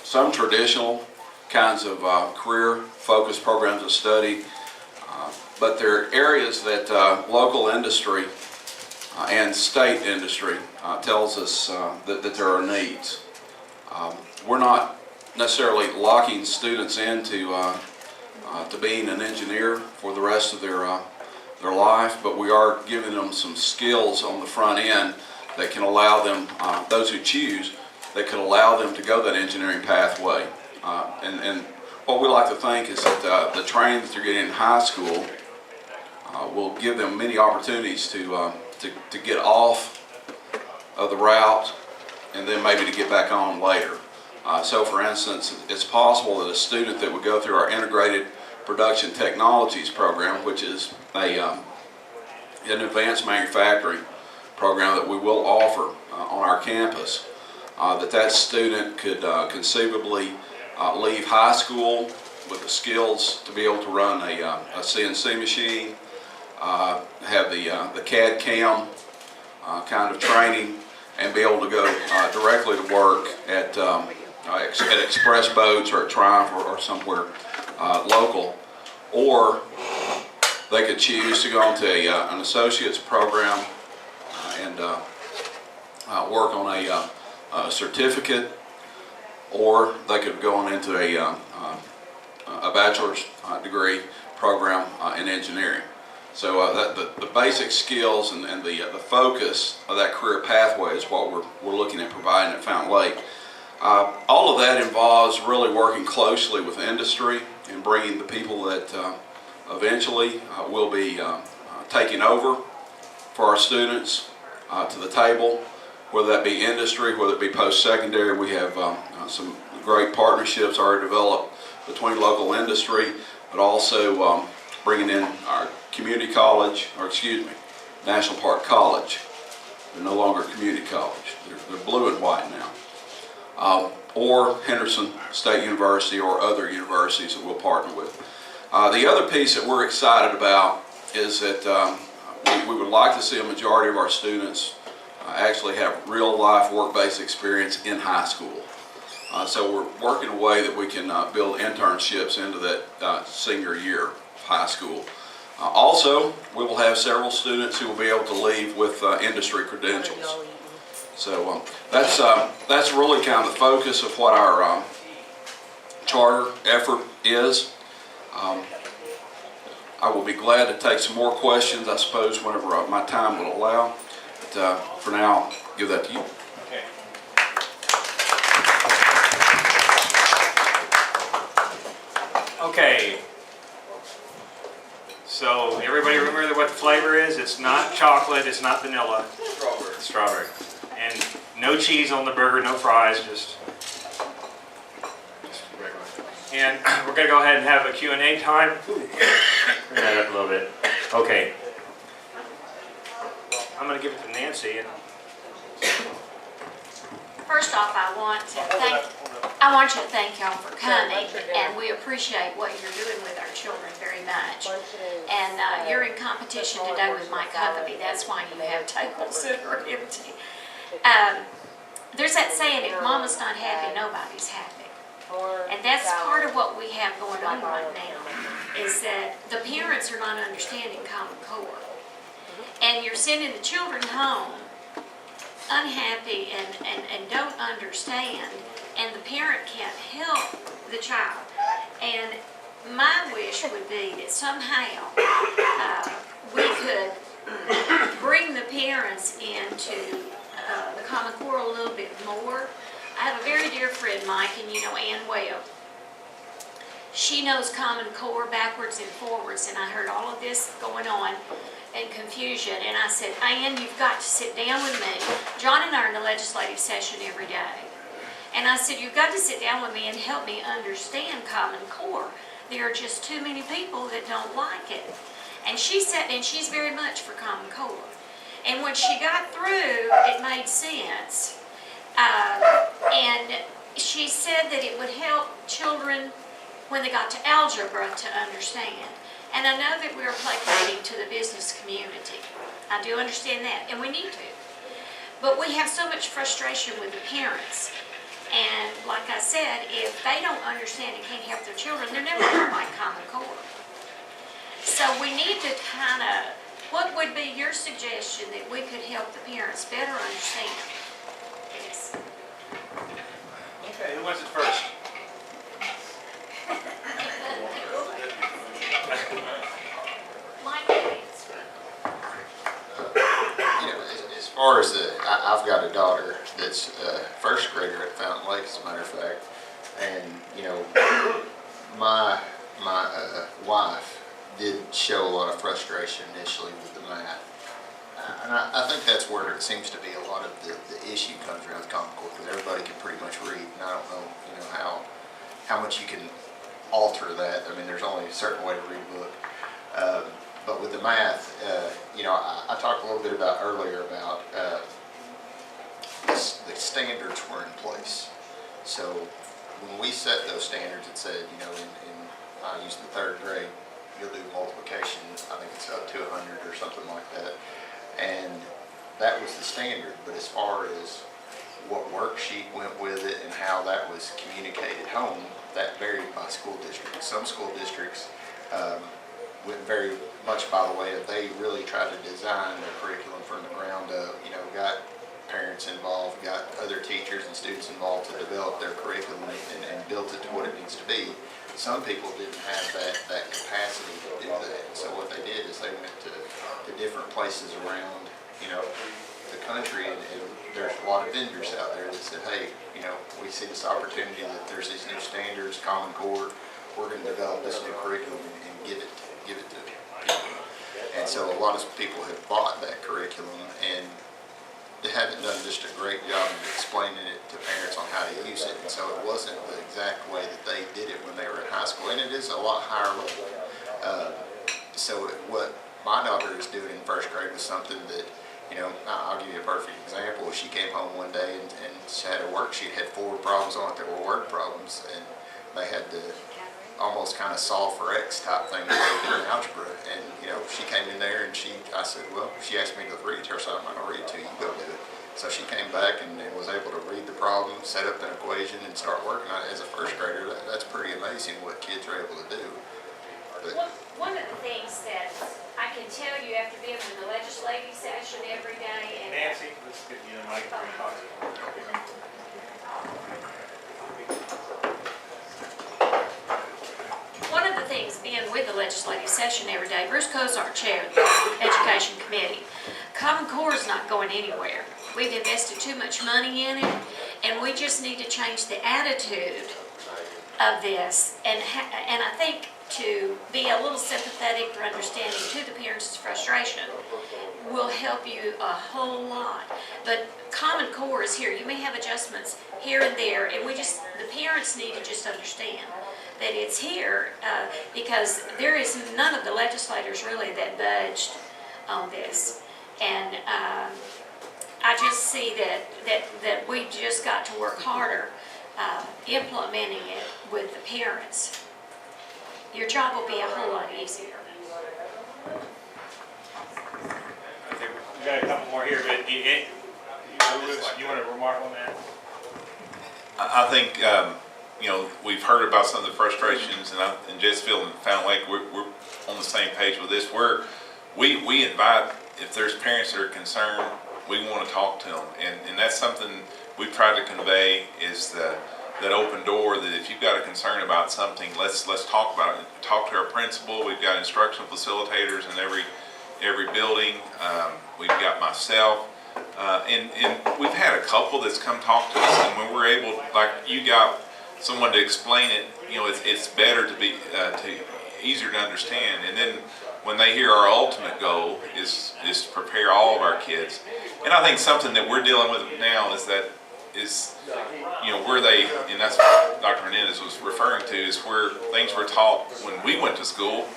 some traditional kinds of career-focused programs of study, but there are areas that local industry and state industry tells us that there are needs. We're not necessarily locking students into to being an engineer for the rest of their life, but we are giving them some skills on the front end that can allow them, those who choose, that can allow them to go that engineering pathway. And what we like to think is that the training that they're getting in high school will give them many opportunities to get off of the route and then maybe to get back on later. So for instance, it's possible that a student that would go through our integrated production technologies program, which is a an advanced manufacturing program that we will offer on our campus, that student could conceivably leave high school with the skills to be able to run a CNC machine, have the CAD/CAM kind of training, and be able to go directly to work at Express Boats or at Triumph or somewhere local, or they could choose to go into an associate's program and work on a certificate, or they could go on into a bachelor's degree program in engineering. So the basic skills and the focus of that career pathway is what we're looking at providing at Fountain Lake. All of that involves really working closely with industry and bringing the people that eventually will be taking over for our students to the table, whether that be industry, whether it be post-secondary. We have some great partnerships already developed between local industry, but also bringing in our community college, or excuse me, National Park College. They're no longer community college. They're blue and white now. Or Henderson State University or other universities that we'll partner with. The other piece that we're excited about is that we would like to see a majority of our students actually have real-life work-based experience in high school. So we're working a way that we can build internships into that senior year of high school. Also, we will have several students who will be able to leave with industry credentials. So that's really kind of the focus of what our charter effort is. I will be glad to take some more questions, I suppose, whenever my time will allow. But for now, I'll give that to you. Okay. Okay. So everybody remember what the flavor is? It's not chocolate, it's not vanilla. Strawberry. Strawberry. And no cheese on the burger, no fries, just regular. And we're going to go ahead and have a Q&A time. Bring that up a little bit. Okay. I'm going to give it to Nancy. First off, I want you to thank y'all for coming, and we appreciate what you're doing with our children very much. And you're in competition today with Mike Huckabee. That's why you have tables that are empty. There's that saying, if mama's not happy, nobody's happy. And that's part of what we have going on right now, is that the parents are not understanding Common Core. And you're sending the children home unhappy and don't understand, and the parent can't help the child. And my wish would be that somehow we could bring the parents into the Common Core a little bit more. I have a very dear friend, Mike, and you know Ann well. She knows Common Core backwards and forwards, and I heard all of this going on and confusion, and I said, Ann, you've got to sit down with me. John and I are in the legislative session every day. And I said, you've got to sit down with me and help me understand Common Core. There are just too many people that don't like it. And she said, and she's very much for Common Core. And when she got through, it made sense. And she said that it would help children when they got to algebra to understand. And I know that we're placating to the business community. I do understand that, and we need to. But we have so much frustration with the parents. And like I said, if they don't understand and can't help their children, they're never going to like Common Core. So we need to kind of, what would be your suggestion that we could help the parents better understand? Yes. Okay, who wants it first? Mike, As far as I've got a daughter that's a first grader at Fountain Lake, as a matter of fact, and my wife did show a lot of frustration initially with the math, and I think that's where it seems to be a lot of the issue comes around with Common Core, because everybody can pretty much read, and I don't know how much you can alter that. I mean, there's only a certain way to read a book. But with the math, I talked a little bit about earlier about the standards were in place. So when we set those standards, it said, I used the 3rd grade, you'll do multiplication, I think it's up to 100 or something like that. And that was the standard, but as far as what worksheet went with it and how that was communicated home, that varied by school district. Some school districts went very much by the way that they really tried to design their curriculum from the ground up, got parents involved, got other teachers and students involved to develop their curriculum and built it to what it needs to be. Some people didn't have that capacity to do that. So what they did is they went to different places around, the country, and there's a lot of vendors out there that said, hey, we see this opportunity that there's these new standards, Common Core, we're going to develop this new curriculum and give it to people. And so a lot of people have bought that curriculum, and they haven't done just a great job of explaining it to parents on how to use it. And so it wasn't the exact way that they did it when they were in high school, and it is a lot higher level. So what my daughter is doing in 1st grade was something that, I'll give you a perfect example. She came home one day and she had a worksheet, had 4 problems on it that were word problems, and they had to almost kind of solve for X type thing in algebra. And she came in there and I said, well, she asked me to read to her, so I'm not going to read to you, you go do it. So she came back and was able to read the problem, set up an equation, and start working on it. As a 1st grader, that's pretty amazing what kids are able to do. But One of the things that I can tell you after being in the legislative session every day and Nancy, let's get you the microphone. one of the things being with the legislative session every day, Bruce Cozart chaired the Education Committee. Common Core is not going anywhere. We've invested too much money in it, and we just need to change the attitude of this. And I think to be a little sympathetic or understanding to the parents' frustration will help you a whole lot. But Common Core is here. You may have adjustments here and there, and the parents need to just understand that it's here because there is none of the legislators really that budged on this. And I just see that we just got to work harder implementing it with the parents. Your job will be a whole lot easier. Okay, we got a couple more here, but you want to remark on that? I think, we've heard about some of the frustrations, and in Jessieville and Fountain Lake, we're on the same page with this. We invite, if there's parents that are concerned, we want to talk to them, and that's something we've tried to convey is that open door, that if you've got a concern about something, let's talk about it. Talk to our principal. We've got instructional facilitators in every building. We've got myself, and we've had a couple that's come talk to us, and when we're able, like you got someone to explain it, it's better to be easier to understand. And then when they hear our ultimate goal is to prepare all of our kids, and I think something that we're dealing with now is where they, and that's what Dr. Hernandez was referring to, is where things were taught when we went to school,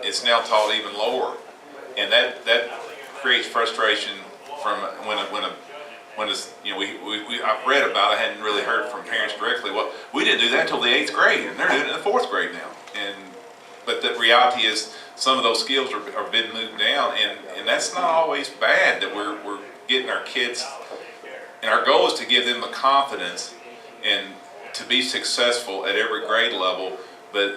it's now taught even lower, and that creates frustration from when it's, I've read about it, I hadn't really heard from parents directly. Well, we didn't do that until the 8th grade, and they're doing it in the 4th grade now. But the reality is some of those skills are being moved down, and that's not always bad that we're getting our kids. And our goal is to give them the confidence and to be successful at every grade level. But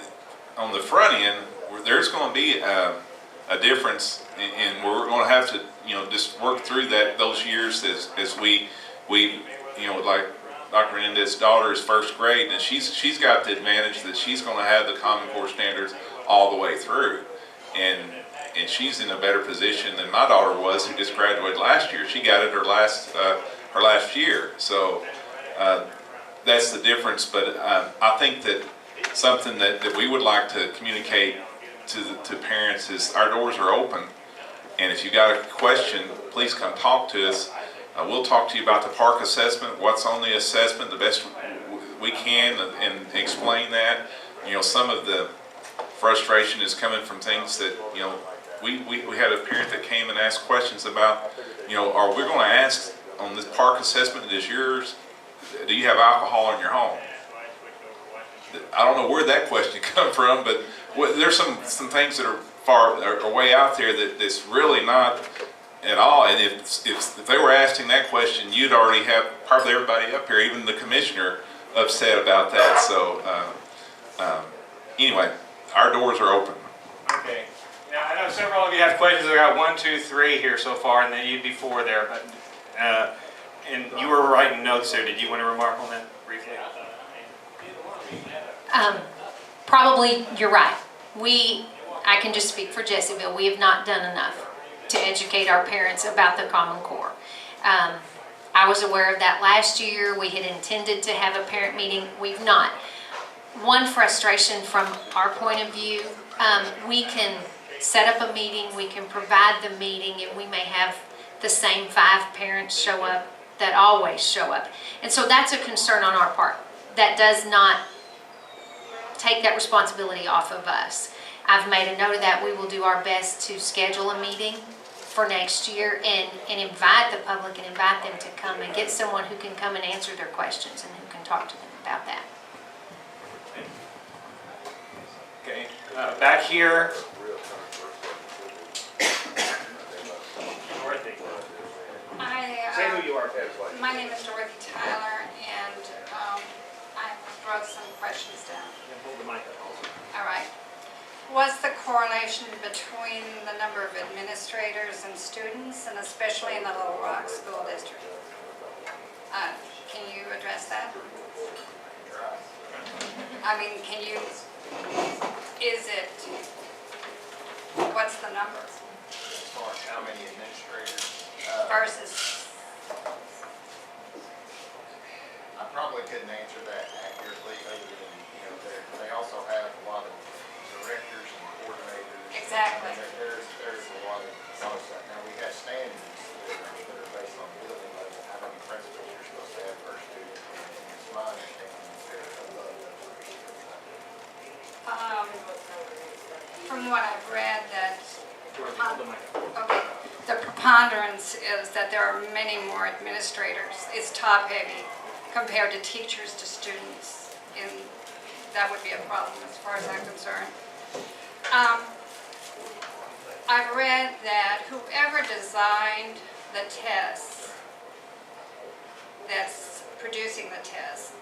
on the front end, there's going to be a difference, and we're going to have to, just work through those years as we like Dr. Hernandez's daughter is 1st grade, and she's got the advantage that she's going to have the Common Core standards all the way through, and she's in a better position than my daughter was, who just graduated last year. She got it her last year. So that's the difference. But I think that something that we would like to communicate to parents is our doors are open, and if you got a question, please come talk to us. We'll talk to you about the park assessment, what's on the assessment, the best we can, and explain that. Some of the frustration is coming from things that, you know, we had a parent that came and asked questions about, you know, are we going to ask on this park assessment, is yours, do you have alcohol in your home? I don't know where that question come from, but there's some things that are way out there that's really not at all. And if they were asking that question, you'd already have probably everybody up here, even the commissioner, upset about that. So anyway, our doors are open. Okay. Now, I know several of you have questions. I got 1, 2, 3 here so far, and then you'd be 4 there. But and you were writing notes there. Did you want to remark on that briefly? Probably, you're right. I can just speak for Jessieville. We have not done enough to educate our parents about the Common Core. I was aware of that last year. We had intended to have a parent meeting. We've not. One frustration from our point of view, we can set up a meeting, we can provide the meeting, and we may have the same 5 parents show up that always show up. And so that's a concern on our part. That does not take that responsibility off of us. I've made a note of that. We will do our best to schedule a meeting for next year and invite the public and invite them to come and get someone who can come and answer their questions and who can talk to them about that. Okay. Back here. Dorothy. Say who you are. My name is Dorothy Tyler, and I wrote some questions down. Hold the mic up also. All right. What's the correlation between the number of administrators and students, and especially in the Little Rock School District? Can you address that? I mean, what's the number? As far as how many administrators? Versus, I probably couldn't answer that accurately, other than, you know, they also have a lot of directors and coordinators. Exactly. There's a lot of stuff. Now, we have standards that are based on building level, how many principals you're supposed to have per student. And it's my understanding that they're above those first students. from what I've read, that Hold the mic up. okay, the preponderance is that there are many more administrators. It's top-heavy compared to teachers to students, and that would be a problem as far as I'm concerned. I've read that whoever designed the tests that's producing the tests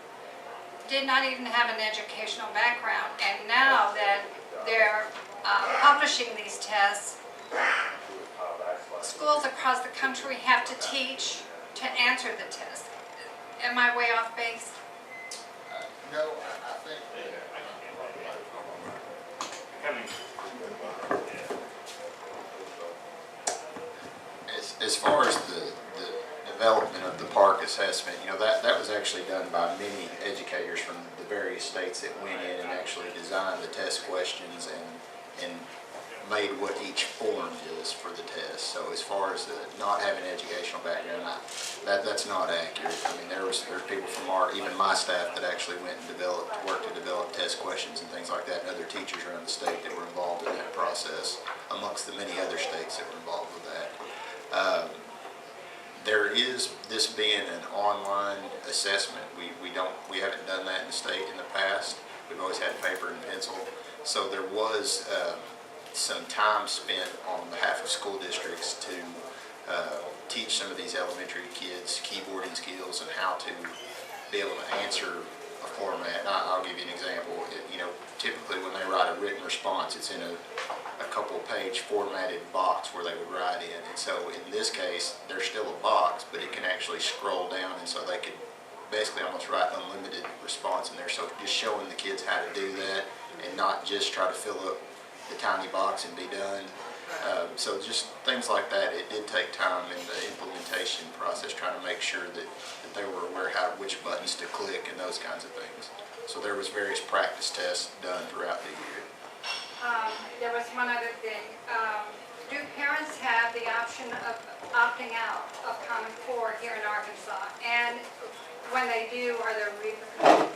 did not even have an educational background, and now that they're publishing these tests, schools across the country have to teach to answer the test. Am I way off base? No, I think Coming. as far as the development of the park assessment, you know, that was actually done by many educators from the various states that went in and actually designed the test questions and made what each form is for the test. So as far as not having an educational background, that's not accurate. I mean, there's people from even my staff that actually went and worked to develop test questions and things like that, and other teachers around the state that were involved in that process, amongst the many other states that were involved with that. There is this being an online assessment. We haven't done that in the state in the past. We've always had paper and pencil. So there was some time spent on behalf of school districts to teach some of these elementary kids keyboarding skills and how to be able to answer a format. I'll give you an example. Typically when they write a written response, it's in a couple page formatted box where they would write in. And so in this case, there's still a box, but it can actually scroll down, and so they could basically almost write unlimited response in there. So just showing the kids how to do that and not just try to fill up the tiny box and be done. So just things like that. It did take time in the implementation process, trying to make sure that they were aware which buttons to click and those kinds of things. So there was various practice tests done throughout the year. There was one other thing. Do parents have the option of opting out of Common Core here in Arkansas? And when they do, are there repercussions?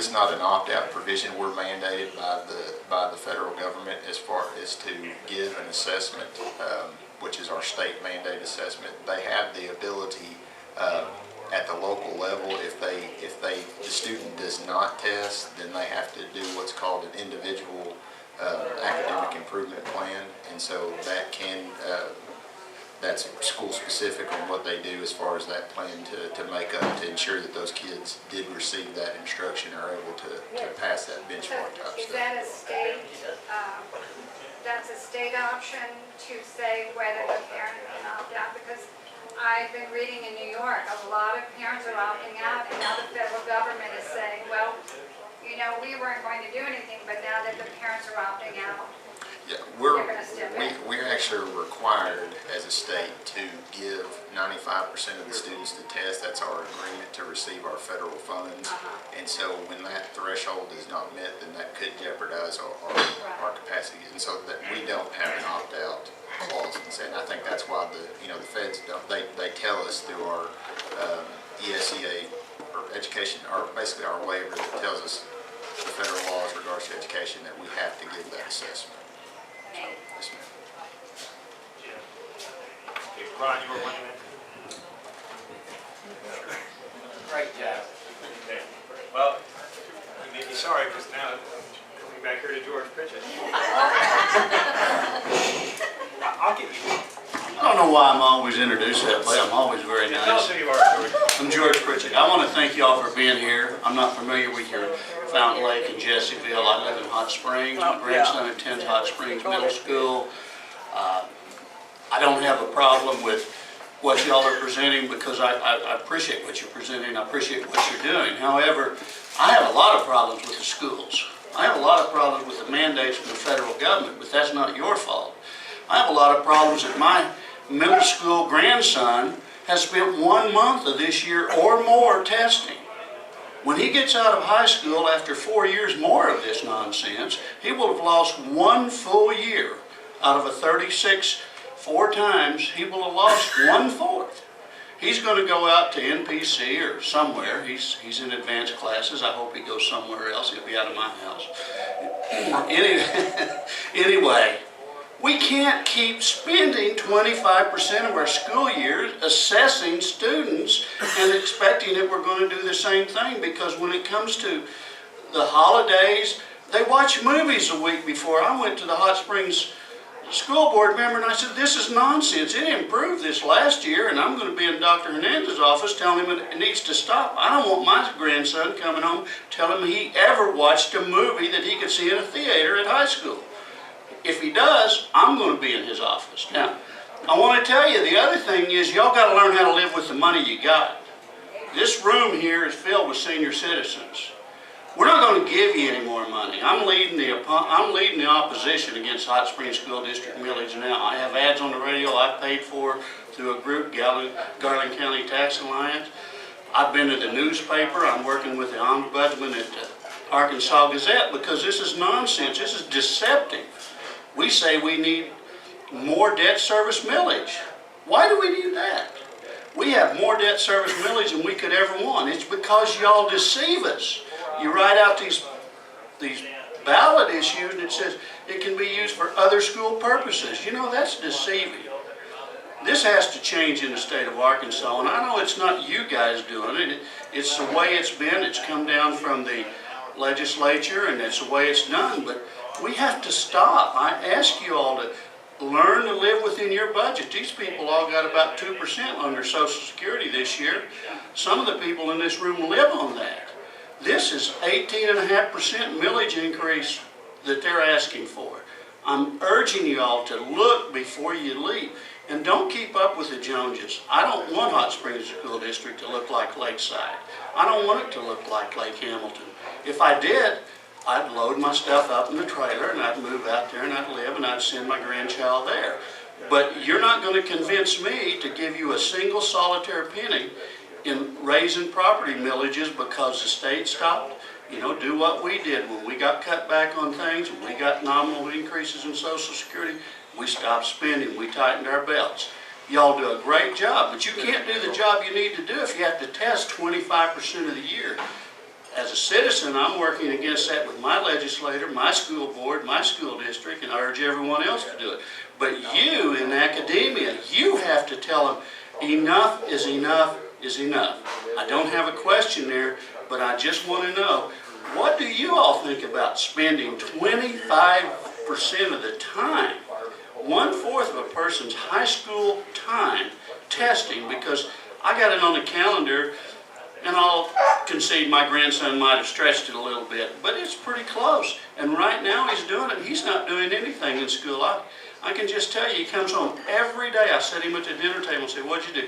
is not an opt-out provision. We're mandated by the federal government as far as to give an assessment, which is our state mandate assessment. They have the ability at the local level, if the student does not test, then they have to do what's called an individual academic improvement plan, and so that can that's school specific on what they do as far as that plan to make up, to ensure that those kids did receive that instruction or are able to pass that benchmark type Is stuff. that a state, that's a state option to say whether the parent can opt out? Because I've been reading in New York, a lot of parents are opting out, and now the federal government is saying, well, you know, we weren't going to do anything, but now that the parents are opting out, Yeah, they're going to step in. we're actually required as a state to give 95% of the students to test. That's our agreement to receive our federal funds. And so when that threshold is not met, then that could jeopardize our capacity. And so that we don't have an opt-out clause. And I think that's why the feds don't, they tell us through our ESEA or education, or basically our waiver that tells us the federal laws regards to education that we have to give that assessment. Yes, ma'am. Okay, Ron, you were wondering? Great job. Okay. Well, you may be sorry, because now coming back here to George Pritchett. I'll get you. I don't know why I'm always introduced that way. I'm always very Tell us nice. who you are, George. I'm George Pritchett. I want to thank y'all for being here. I'm not familiar with your Fountain Lake in Jessieville. I live in Hot Springs. My grandson attends Hot Springs Middle School. I don't have a problem with what y'all are presenting because I appreciate what you're presenting. I appreciate what you're doing. However, I have a lot of problems with the schools. I have a lot of problems with the mandates from the federal government, but that's not your fault. I have a lot of problems that my middle school grandson has spent 1 month of this year or more testing. When he gets out of high school after 4 years more of this nonsense, he will have lost 1 full year out of a 36 4 times. He will have lost 1/4. He's going to go out to NPC or somewhere. He's in advanced classes. I hope he goes somewhere else. He'll be out of my house. Anyway, we can't keep spending 25% of our school year assessing students and expecting that we're going to do the same thing, because when it comes to the holidays, they watch movies a week before. I went to the Hot Springs school board member and I said, this is nonsense. It improved this last year, and I'm going to be in Dr. Hernandez's office telling him it needs to stop. I don't want my grandson coming home telling me he ever watched a movie that he could see in a theater at high school. If he does, I'm going to be in his office. Now, I want to tell you, the other thing is y'all got to learn how to live with the money you got. This room here is filled with senior citizens. We're not going to give you any more money. I'm leading the opposition against Hot Springs School District millage now. I have ads on the radio I paid for through a group, Garland County Tax Alliance. I've been to the newspaper. I'm working with the ombudsman at the Arkansas Gazette, because this is nonsense. This is deceptive. We say we need more debt service millage. Why do we do that? We have more debt service millage than we could ever want. It's because y'all deceive us. You write out these ballot issues and it says it can be used for other school purposes. You know, that's deceiving. This has to change in the state of Arkansas, and I know it's not you guys doing it. It's the way it's been. It's come down from the legislature, and it's the way it's done. But we have to stop. I ask you all to learn to live within your budget. These people all got about 2% on their Social Security this year. Some of the people in this room live on that. This is 18.5% millage increase that they're asking for. I'm urging you all to look before you leave. And don't keep up with the Joneses. I don't want Hot Springs School District to look like Lakeside. I don't want it to look like Lake Hamilton. If I did, I'd load my stuff up in the trailer and I'd move out there and I'd live and I'd send my grandchild there. But you're not going to convince me to give you a single solitary penny in raising property millages because the state stopped. You know, do what we did when we got cut back on things, when we got nominal increases in Social Security, we stopped spending, we tightened our belts. Y'all do a great job, but you can't do the job you need to do if you have to test 25% of the year. as a citizen, I'm working against that with my legislator, my school board, my school district, and I urge everyone else to do it. But you in academia, you have to tell them, enough is enough is enough. I don't have a question there, but I just want to know, what do you all think about spending 25% of the time, 1/4 of a person's high school time, testing? Because I got it on the calendar, and I'll concede my grandson might have stretched it a little bit, but it's pretty close. And right now he's doing it. He's not doing anything in school. I can just tell you, he comes home every day. I set him at the dinner table and say, "What'd you do?"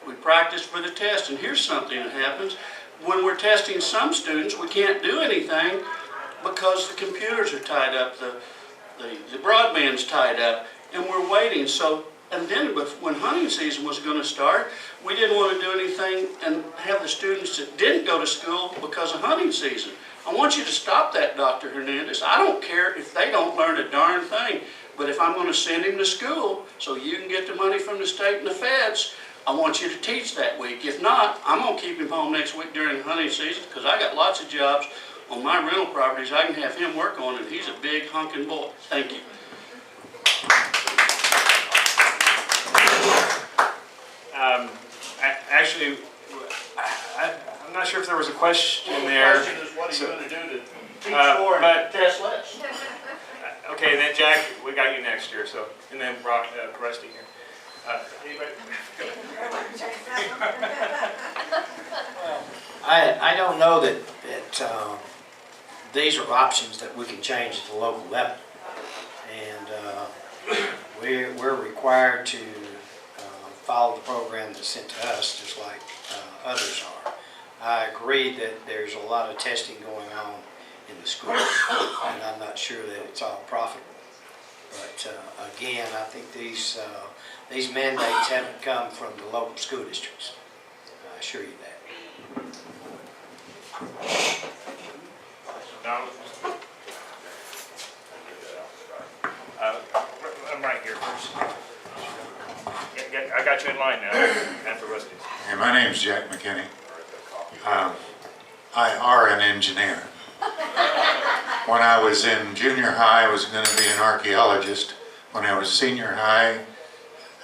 "We practiced for the test." And here's something that happens. When we're testing some students, we can't do anything because the computers are tied up, the broadband's tied up, and we're waiting. So, and then when hunting season was going to start, we didn't want to do anything and have the students that didn't go to school because of hunting season. I want you to stop that, Dr. Hernandez. I don't care if they don't learn a darn thing, but if I'm going to send him to school so you can get the money from the state and the feds, I want you to teach that week. If not, I'm going to keep him home next week during the hunting season because I got lots of jobs on my rental properties I can have him work on, and he's a big hunking boy. Thank you. Actually, I'm not sure if there was a question there. The question is, what are you going to do to teach more more and test less? Okay, then Jack, we got you next year, so, and then Rusty here. Anybody? I don't know that these are options that we can change at the local level. And we're required to follow the program that's sent to us, just like others are. I agree that there's a lot of testing going on in the schools, and I'm not sure that it's all profitable. But again, I think these mandates haven't come from the local school districts. I assure you that. No. I'm right here first. I got you in line now, after Rusty. Hey, my name's Jack McKinney. I are an engineer. When I was in junior high, I was going to be an archaeologist. When I was senior high,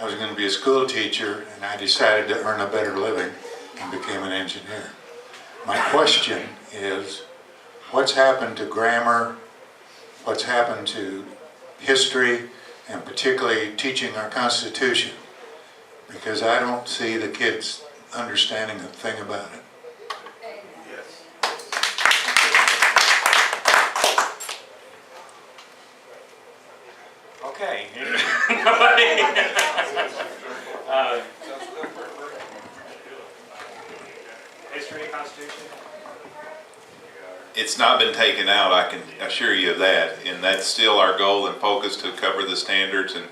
I was going to be a school teacher, and I decided to earn a better living and became an engineer. My question is, what's happened to grammar? What's happened to history, and particularly teaching our Constitution? Because I don't see the kids understanding a thing about it. Okay. History and Constitution? It's not been taken out, I can assure you of that, and that's still our goal and focus, to cover the standards. And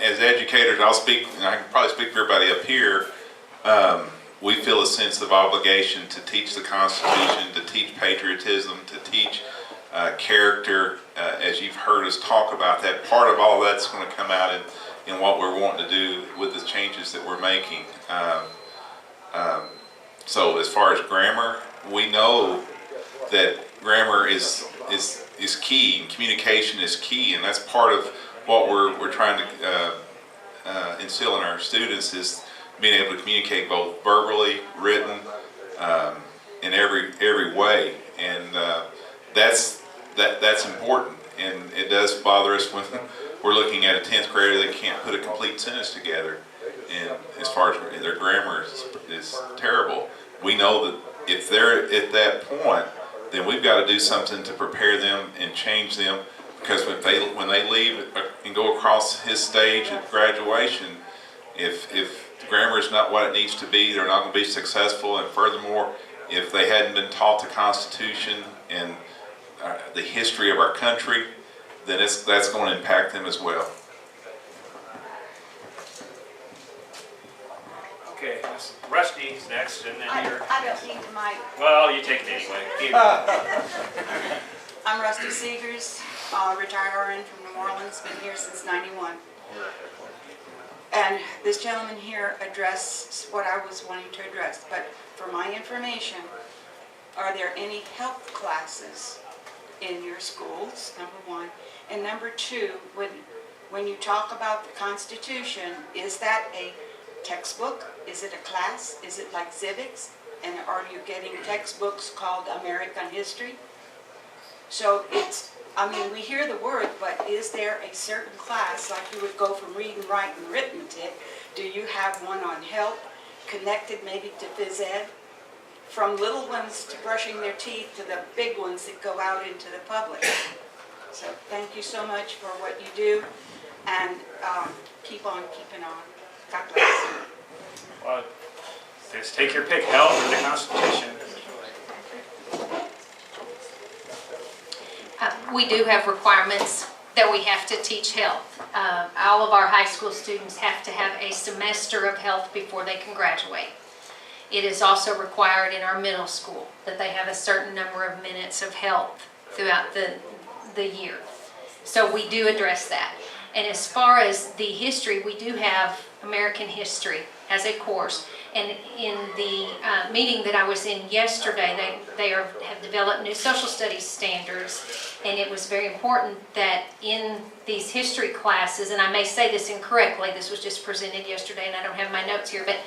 as educators, I'll speak, and I can probably speak for everybody up here, we feel a sense of obligation to teach the Constitution, to teach patriotism, to teach character, as you've heard us talk about that. Part of all that's going to come out in what we're wanting to do with the changes that we're making. So as far as grammar, we know that grammar is key, and communication is key, and that's part of what we're trying to instill in our students, is being able to communicate both verbally, written, in every way, and that's important. And it does bother us when we're looking at a 10th grader that can't put a complete sentence together, and as far as their grammar is terrible. We know that if they're at that point, then we've got to do something to prepare them and change them, because when they leave and go across his stage at graduation, if grammar is not what it needs to be, they're not going to be successful. And furthermore, if they hadn't been taught the Constitution and the history of our country, then that's going to impact them as well. Okay, Rusty's next, and then you're... I don't need the mic. Well, you take it anyway. I'm Rusty Seegers, retired RN from New Orleans, been here since '91. And this gentleman here addressed what I was wanting to address, but for my information, are there any health classes in your schools, number one? And number two, when you talk about the Constitution, is that a textbook? Is it a class? Is it like civics? And are you getting textbooks called American history? So it's, I mean, we hear the word, but is there a certain class, like you would go from reading, writing, arithmetic? Do you have one on health, connected maybe to phys ed? From little ones to brushing their teeth to the big ones that go out into the public. So thank you so much for what you do, and keep on keeping on. God bless. Well, just take your pick, health or the Constitution. We do have requirements that we have to teach health. All of our high school students have to have a semester of health before they can graduate. It is also required in our middle school that they have a certain number of minutes of health throughout the year. So we do address that. And as far as the history, we do have American history as a course. And in the meeting that I was in yesterday, they have developed new social studies standards. And it was very important that in these history classes, and I may say this incorrectly, this was just presented yesterday and I don't have my notes here, but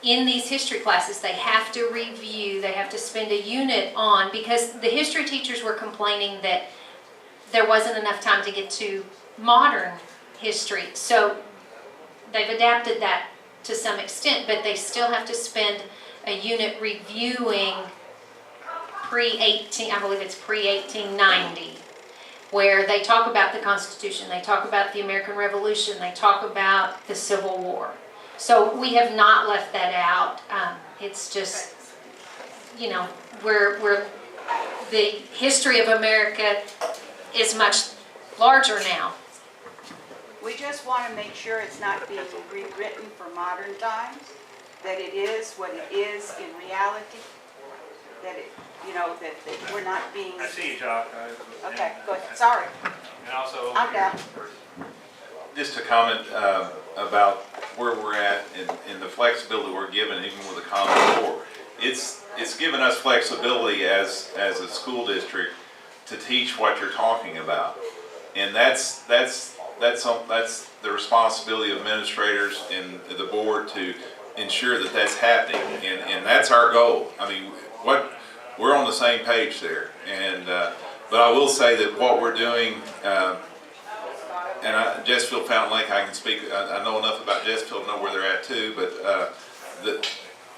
in these history classes, they have to review, they have to spend a unit on, because the history teachers were complaining that there wasn't enough time to get to modern history. So they've adapted that to some extent, but they still have to spend a unit reviewing I believe it's pre-1890, where they talk about the Constitution, they talk about the American Revolution, they talk about the Civil War. So we have not left that out. It's just, you know, we're the history of America is much larger now. We just want to make sure it's not being rewritten for modern times, that it is what it is in reality, that it, you know, that we're not being... I see you, Jock. Okay, good, sorry. And also... I'm down. Just a comment about where we're at and the flexibility we're given, even with the Common Core. It's given us flexibility as a school district to teach what you're talking about, and that's the responsibility of administrators and the board to ensure that that's happening, and that's our goal. I mean, we're on the same page there, and but I will say that what we're doing. And Jessieville, Fountain Lake, I can speak. I know enough about Jessieville to know where they're at too. But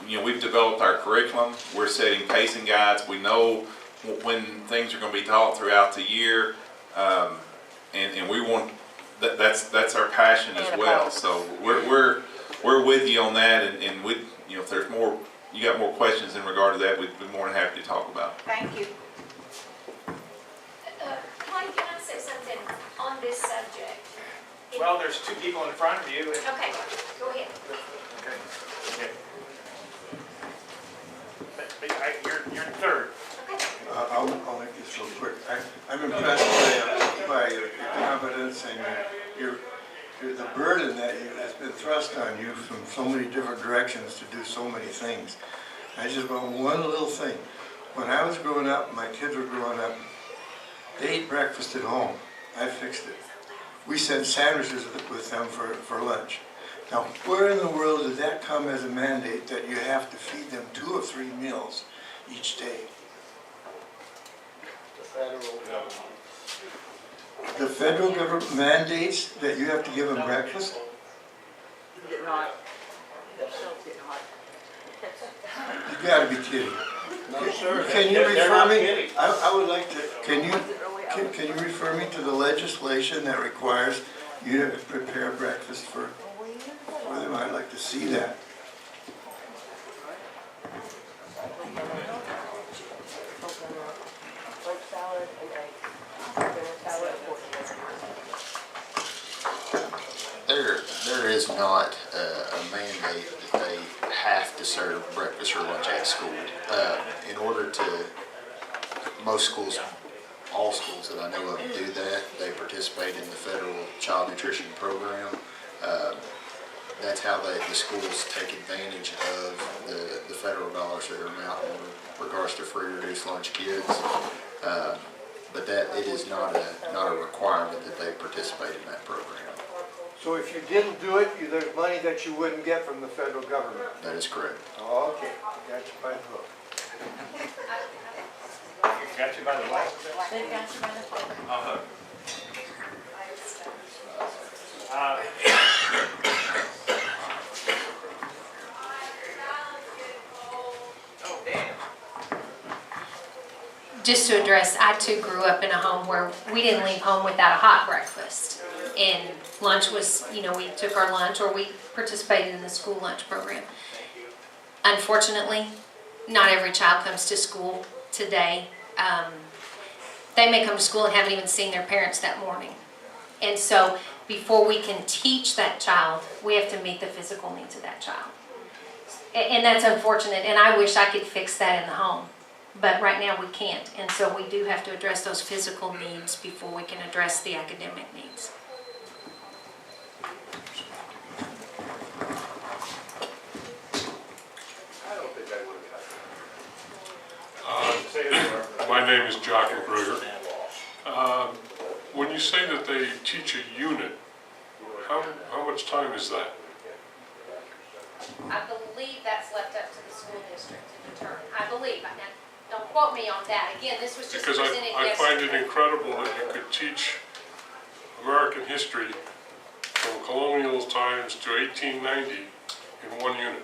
we've developed our curriculum. We're setting pacing guides. We know when things are going to be taught throughout the year, and we want that's our passion as well. So we're with you on that, and we, you know, if there's more, you got more questions in regard to that, we'd be more than happy to talk about. Thank you. Connie, can I say something on this subject? Well, there's two people in front of you. Okay, go ahead. Okay. You're third. Okay. I'll make this real quick. I'm impressed by your competence and the burden that has been thrust on you from so many different directions to do so many things. I just want one little thing. When I was growing up, my kids were growing up, they ate breakfast at home. I fixed it. We sent sandwiches with them for lunch. Now, where in the world did that come as a mandate that you have to feed them 2 or 3 meals each day? The federal government mandates that you have to give them breakfast? Getting hot. They're still getting hot. You gotta be kidding. No, sir. Can you They're refer not me? kidding. I would like to, can you refer me to the legislation that requires you to prepare breakfast for them? I'd like to see that. There is not a mandate that they have to serve breakfast or lunch at school. In order to, most schools, all schools that I know of do that. They participate in the federal child nutrition program. That's how the schools take advantage of the federal dollars that are out in regards to free reduced lunch kids. But that it is not a requirement that they participate in that program. So if you didn't do it, there's money that you wouldn't get from the federal government? That is correct. Oh, okay, got you by the hook. Got you by the way. They've got you by the phone. Uh-huh. Just to address, I too grew up in a home where we didn't leave home without a hot breakfast. And lunch was, we took our lunch or we participated in the school lunch program. Unfortunately, not every child comes to school today. They may come to school and haven't even seen their parents that morning. And so before we can teach that child, we have to meet the physical needs of that child. And that's unfortunate, and I wish I could fix that in the home. But right now we can't, and so we do have to address those physical needs before we can address the academic needs. My name is Jockey Kruger. When you say that they teach a unit, how much time is that? I believe that's left up to the school district to determine. I believe. Now, don't quote me on that. Again, this was just Because presented I find it yesterday. incredible that you could teach American history from colonial times to 1890 in one unit.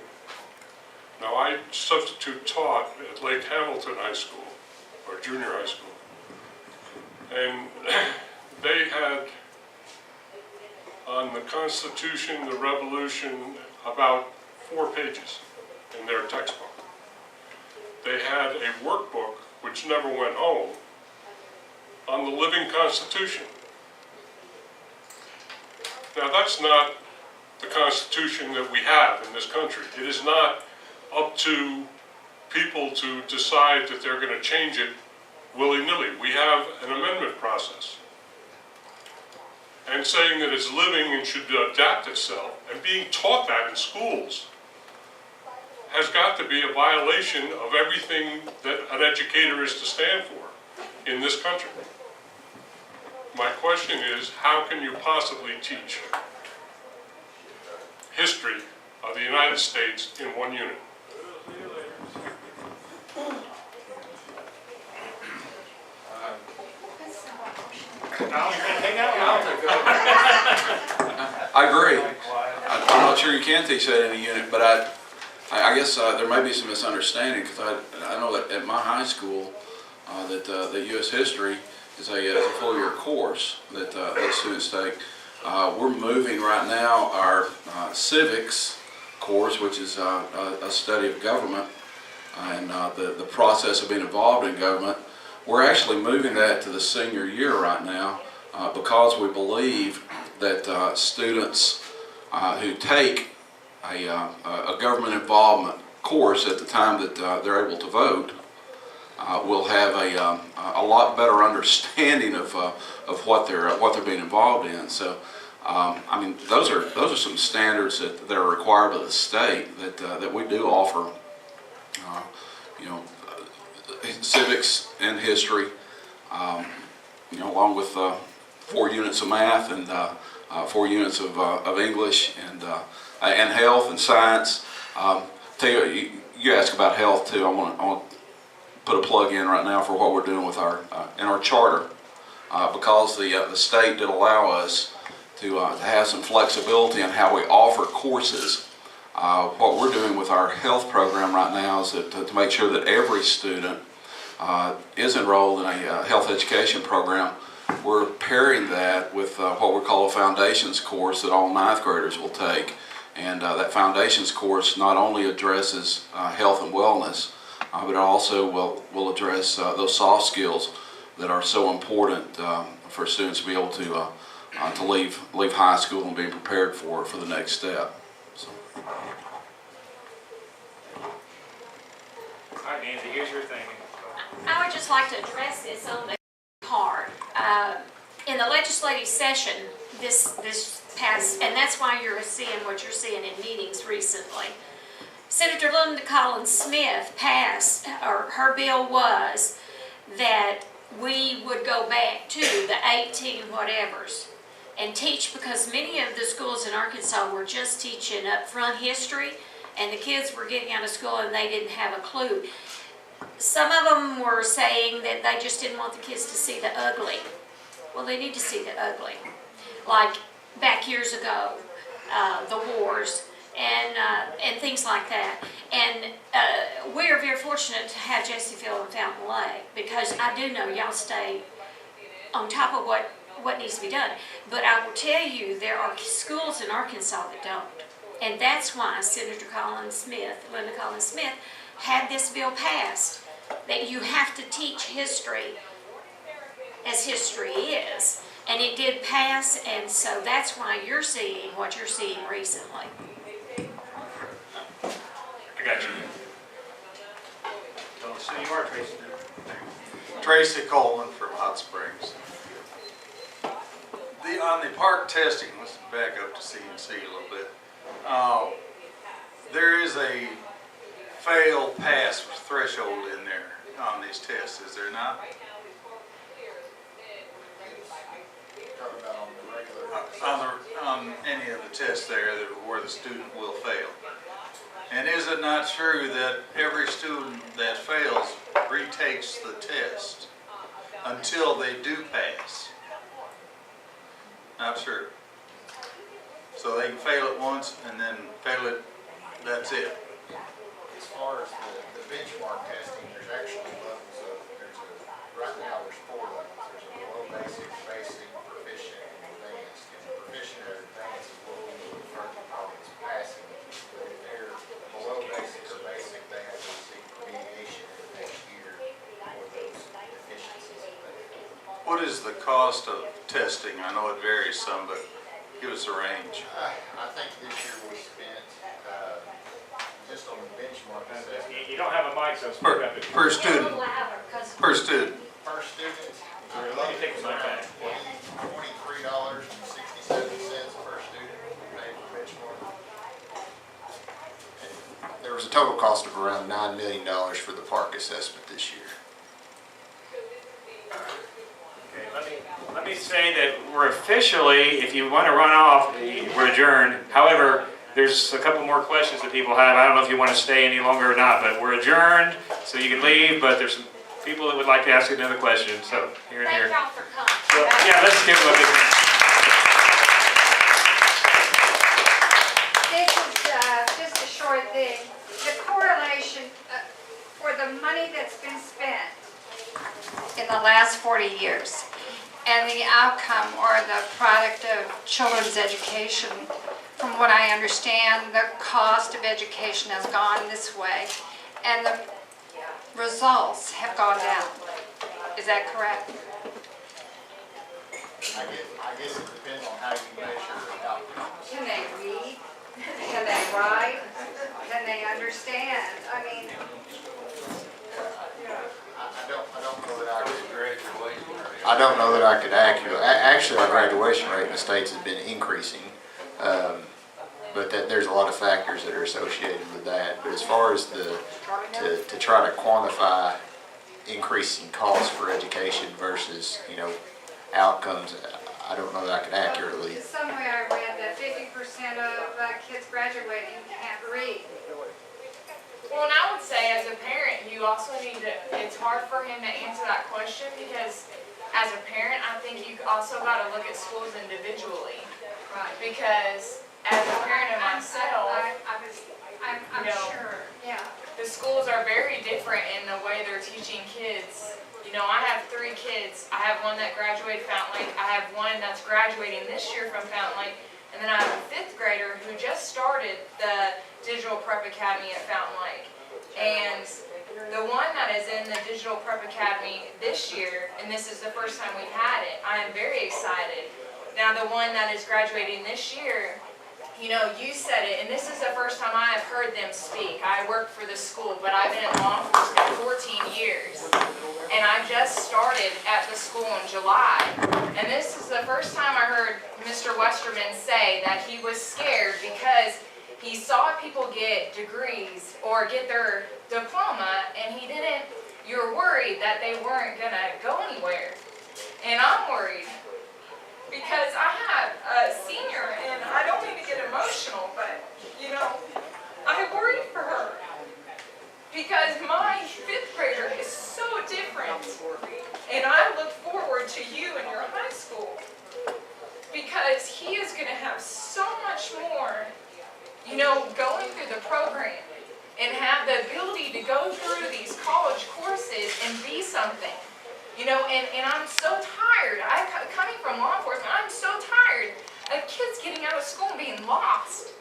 Now, I substitute taught at Lake Hamilton High School, or junior high school, and they had on the Constitution, the Revolution, about 4 pages in their textbook. They had a workbook, which never went home, on the living Constitution. Now, that's not the Constitution that we have in this country. It is not up to people to decide that they're going to change it willy-nilly. We have an amendment process. And saying that it's living and should adapt itself, and being taught that in schools, has got to be a violation of everything that an educator is to stand for in this country. My question is, how can you possibly teach history of the United States in one unit? I agree. I'm not sure you can teach that in a unit, but I guess there may be some misunderstanding, because I know that at my high school that U.S. history is a full-year course that students take. We're moving right now our civics course, which is a study of government and the process of being involved in government. We're actually moving that to the senior year right now because we believe that students who take a government involvement course at the time that they're able to vote will have a lot better understanding of what they're being involved in. So, I mean, those are some standards that are required by the state that we do offer. Civics and history, along with 4 units of math and 4 units of English and health and science. Tell you asked about health too. I want to put a plug in right now for what we're doing with in our charter, because the state did allow us to have some flexibility in how we offer courses. What we're doing with our health program right now is to make sure that every student is enrolled in a health education program. We're pairing that with what we call a foundations course that all 9th graders will take. And that foundations course not only addresses health and wellness, but it also will address those soft skills that are so important for students to be able to leave high school and be prepared for the next step. So. All right, Nancy, here's your thing. I would just like to address this on the part. In the legislative session this passed, and that's why you're seeing what you're seeing in meetings recently. Senator Linda Collins Smith passed, or her bill was, that we would go back to the 18 whatevers and teach, because many of the schools in Arkansas were just teaching upfront history, and the kids were getting out of school and they didn't have a clue. Some of them were saying that they just didn't want the kids to see the ugly. Well, they need to see the ugly. Like back years ago, the wars and things like that. And we are very fortunate to have Jessieville and Fountain Lake, because I do know y'all stay on top of what needs to be done. But I will tell you, there are schools in Arkansas that don't. And that's why Senator Linda Collins Smith, had this bill passed, that you have to teach history as history is. And it did pass, and so that's why you're seeing what you're seeing recently. I got you. Don't say you are, Tracy. Tracy Coleman from Hot Springs. On the park testing, let's back up to CNC a little bit. There is a fail pass threshold in there on these tests, is there not? On any of the tests there where the student will fail. And is it not true that every student that fails retakes the test until they do pass? Not sure. So they can fail it once and then fail it, that's it. As far as the benchmark testing, there's actually levels of, right now there's 4 levels. There's a below basic, basic, proficient, and advanced. And the proficient or advanced is what we would refer to probably as passing. But if they're below basic or basic, they have to seek remediation in the next year for those deficiencies. What is the cost of testing? I know it varies some, but give us a range. I think this year we spent, just on the benchmark assessment. You don't have a mic, so speak up. Per student. Per student. Per student, Let me take the mic back. $23.67 per student paid for benchmark. And there was a total cost of around $9 million for the park assessment this year. Okay, let me say that we're officially, if you want to run off, we're adjourned. However, there's a couple more questions that people have. I don't know if you want to stay any longer or not, but we're adjourned, so you can leave, but there's some people that would like to ask another question, so here and here. Thank y'all for coming. So, yeah, let's give them a big hand. This is just a short thing. The correlation for the money that's been spent in the last 40 years and the outcome or the product of children's education, from what I understand, the cost of education has gone this way and the results have gone down. Is that correct? I guess it depends on how you measure outcomes. Can they read? Can they write? Can they understand? I mean, I don't know that I could accurately. Actually, our graduation rate in the states has been increasing, but there's a lot of factors that are associated with that. But as far as to try to quantify increasing costs for education versus outcomes, I don't know that I could accurately. somewhere I read that 50% of kids graduating can't read. Well, and I would say as a parent, you also need to, it's hard for him to answer that question because as a parent, I think you also got to look at schools individually. Right. Because as a parent of myself, I'm sure, yeah. the schools are very different in the way they're teaching kids. I have 3 kids. I have one that graduated Fountain Lake. I have one that's graduating this year from Fountain Lake. And then I have a 5th grader who just started the Digital Prep Academy at Fountain Lake. And the one that is in the Digital Prep Academy this year, and this is the first time we've had it, I am very excited. Now the one that is graduating this year, you said it, and this is the first time I have heard them speak. I work for the school, but I've been in law enforcement 14 years. And I just started at the school in July. And this is the first time I heard Mr. Westerman say that he was scared because he saw people get degrees or get their diploma, and you're worried that they weren't gonna go anywhere. And I'm worried because I have a senior, and I don't mean to get emotional, but, I worry for her. Because my fifth grader is so different. And I look forward to you in your high school. Because he is gonna have so much more, going through the program. And have the ability to go through these college courses and be something. And I'm so tired. Coming from law enforcement, I'm so tired of kids getting out of school and being lost.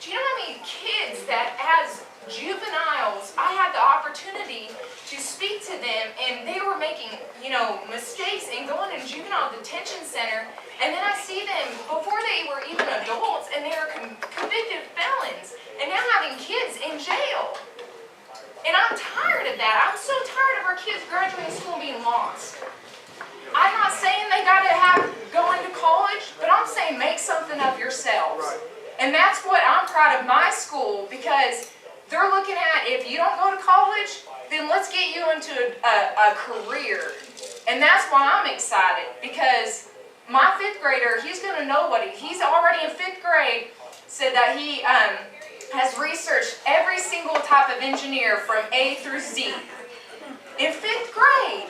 Do you know how many kids that as juveniles, I had the opportunity to speak to them and they were making, mistakes and going in juvenile detention center, and then I see them before they were even adults and they are convicted felons and now having kids in jail. And I'm tired of that. I'm so tired of our kids graduating school and being lost. I'm not saying they gotta go into college, but I'm saying make something of yourselves. And that's what I'm proud of my school, because they're looking at, if you don't go to college, then let's get you into a career. And that's why I'm excited, because my fifth grader, he's gonna know he's already in fifth grade, said that he has researched every single type of engineer from A through Z. In fifth grade,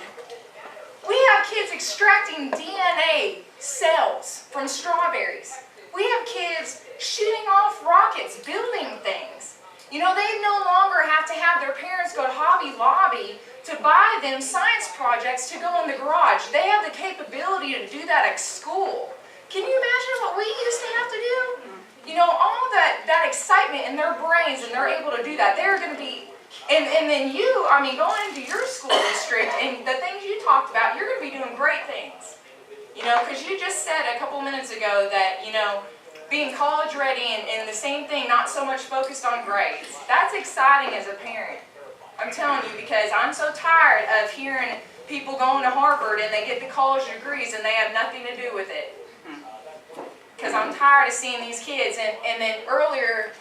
we have kids extracting DNA cells from strawberries. We have kids shooting off rockets, building things. They no longer have to have their parents go to Hobby Lobby to buy them science projects to go in the garage. They have the capability to do that at school. Can you imagine what we used to have to do? All that excitement in their brains, and they're able to do that. They're going to be, and then going into your school district and the things you talked about, you're going to be doing great things. Because you just said a couple minutes ago that, being college ready and the same thing, not so much focused on grades. That's exciting as a parent. I'm telling you, because I'm so tired of hearing people going to Harvard and they get the college degrees and they have nothing to do with it. Because I'm tired of seeing these kids. And then earlier,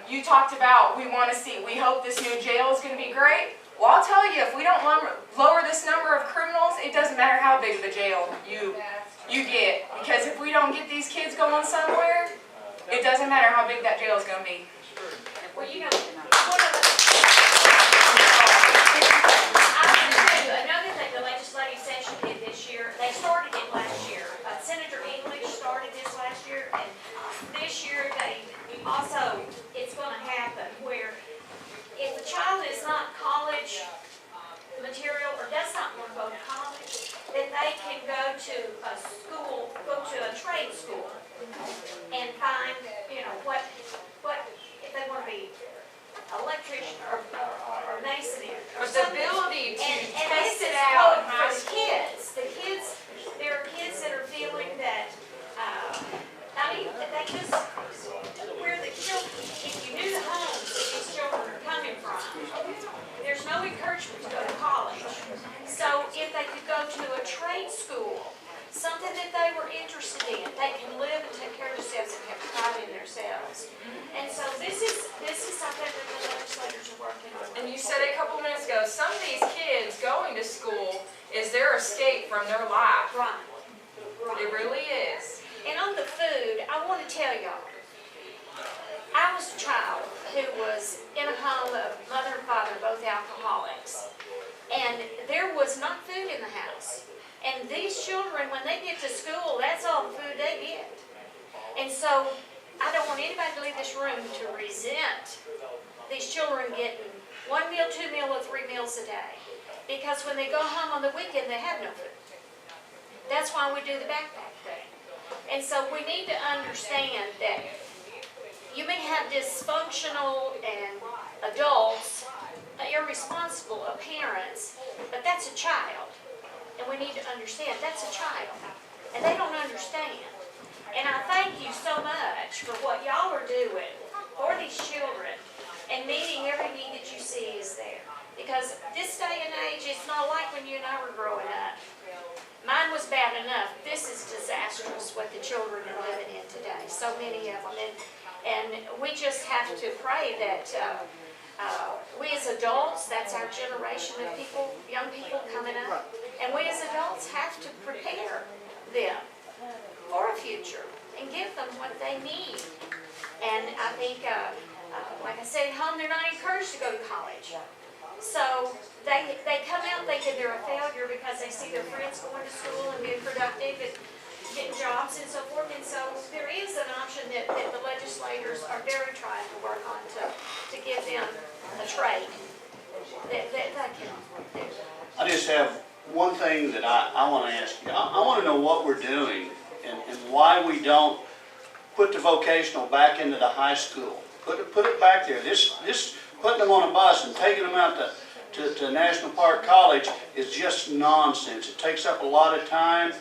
you talked about we hope this new jail is going to be great. Well, I'll tell you, if we don't lower this number of criminals, it doesn't matter how big of a jail you get. Because if we don't get these kids going somewhere, it doesn't matter how big that jail is going to be. Well, another thing the legislative session did this year, they started it last year. Senator English started this last year, and this year it's going to happen where if a child is not college material or does not want to go to college, then they can go to a trade school and find, what if they want to be electrician or masonry or But the something. ability to And test this it is out in for high the school. kids. There are kids that are feeling that, they just, where the children, if you knew the homes that these children are coming from, there's no encouragement to go to college. So if they could go to a trade school, something that they were interested in, they can live and take care of themselves and have pride in themselves. And so this is something that the legislators are working on. And you said a couple minutes ago, some of these kids going to school is their escape from their life. Right. It really is. And on the food, I want to tell y'all, I was a child who was in a home of mother and father, both alcoholics. And there was not food in the house. And these children, when they get to school, that's all the food they get. And so I don't want anybody to leave this room to resent these children getting 1 meal, 2 meals, or 3 meals a day. Because when they go home on the weekend, they have no food. That's why we do the backpack thing. And so we need to understand that you may have dysfunctional and adults, irresponsible parents, but that's a child. And we need to understand that's a child. And they don't understand. And I thank you so much for what y'all are doing for these children and meeting every need that you see is there. Because this day and age, it's not like when you and I were growing up. Mine was bad enough. This is disastrous what the children are living in today, so many of them. And we just have to pray that we as adults, that's our generation of people, young people coming up, and we as adults have to prepare them for a future and give them what they need. And I think, like I said, at home, they're not encouraged to go to college. So they come out thinking they're a failure because they see their friends going to school and being productive and getting jobs and so forth. And so there is an option that the legislators are very trying to work on to give them a trade that they can do. I just have one thing that I want to ask you. I want to know what we're doing and why we don't put the vocational back into the high school. Put it back there. This putting them on a bus and taking them out to National Park College is just nonsense. It takes up a lot of time,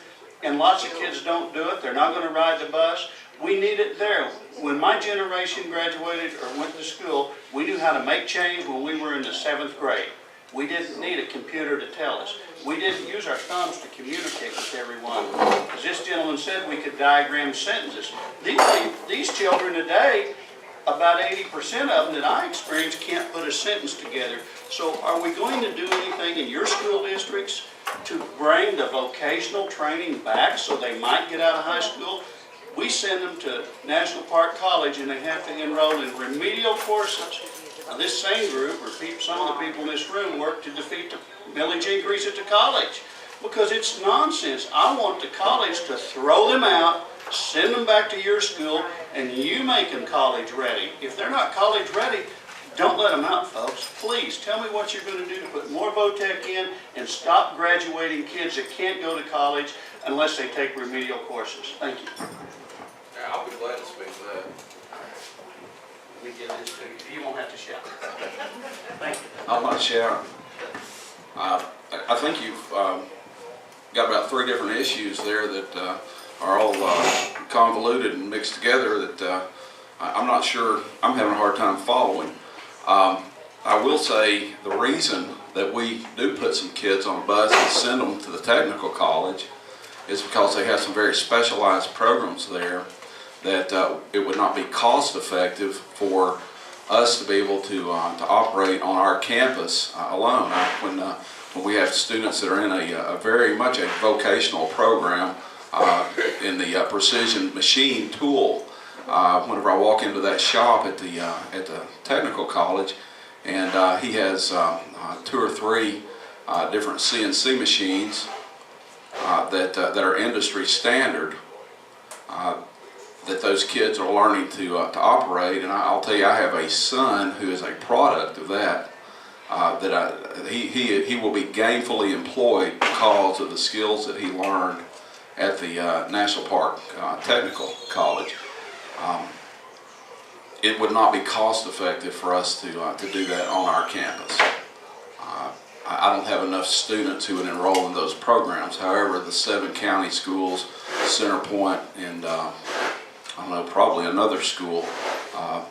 and lots of kids don't do it. They're not going to ride the bus. We need it there. When my generation graduated or went to school, we knew how to make change when we were in the 7th grade. We didn't need a computer to tell us. We didn't use our thumbs to communicate with everyone. As this gentleman said, we could diagram sentences. These children today, about 80% of them that I experience can't put a sentence together. So are we going to do anything in your school districts to bring the vocational training back so they might get out of high school? We send them to National Park College and they have to enroll in remedial courses. Now this same group, or some of the people in this room, work to defeat the millage increase at the college because it's nonsense. I want the college to throw them out, send them back to your school, and you make them college ready. If they're not college ready, don't let them out, folks. Please, tell me what you're going to do to put more VOTEC in and stop graduating kids that can't go to college unless they take remedial courses. Thank you. Yeah, I'll be glad to speak to that. We give this to you. You won't have to shout. Thank you. I'm not shouting. I think you've got about 3 different issues there that are all convoluted and mixed together that I'm not sure, I'm having a hard time following. I will say the reason that we do put some kids on a bus and send them to the technical college is because they have some very specialized programs there that it would not be cost effective for us to be able to operate on our campus alone. When we have students that are in a very much a vocational program in the precision machine tool, whenever I walk into that shop at the technical college, and he has 2 or 3 different CNC machines that are industry standard that those kids are learning to operate. And I'll tell you, I have a son who is a product of that. He will be gainfully employed because of the skills that he learned at the National Park Technical College. It would not be cost effective for us to do that on our campus. I don't have enough students who would enroll in those programs. However, the 7 county schools, Centerpoint, and I don't know, probably another school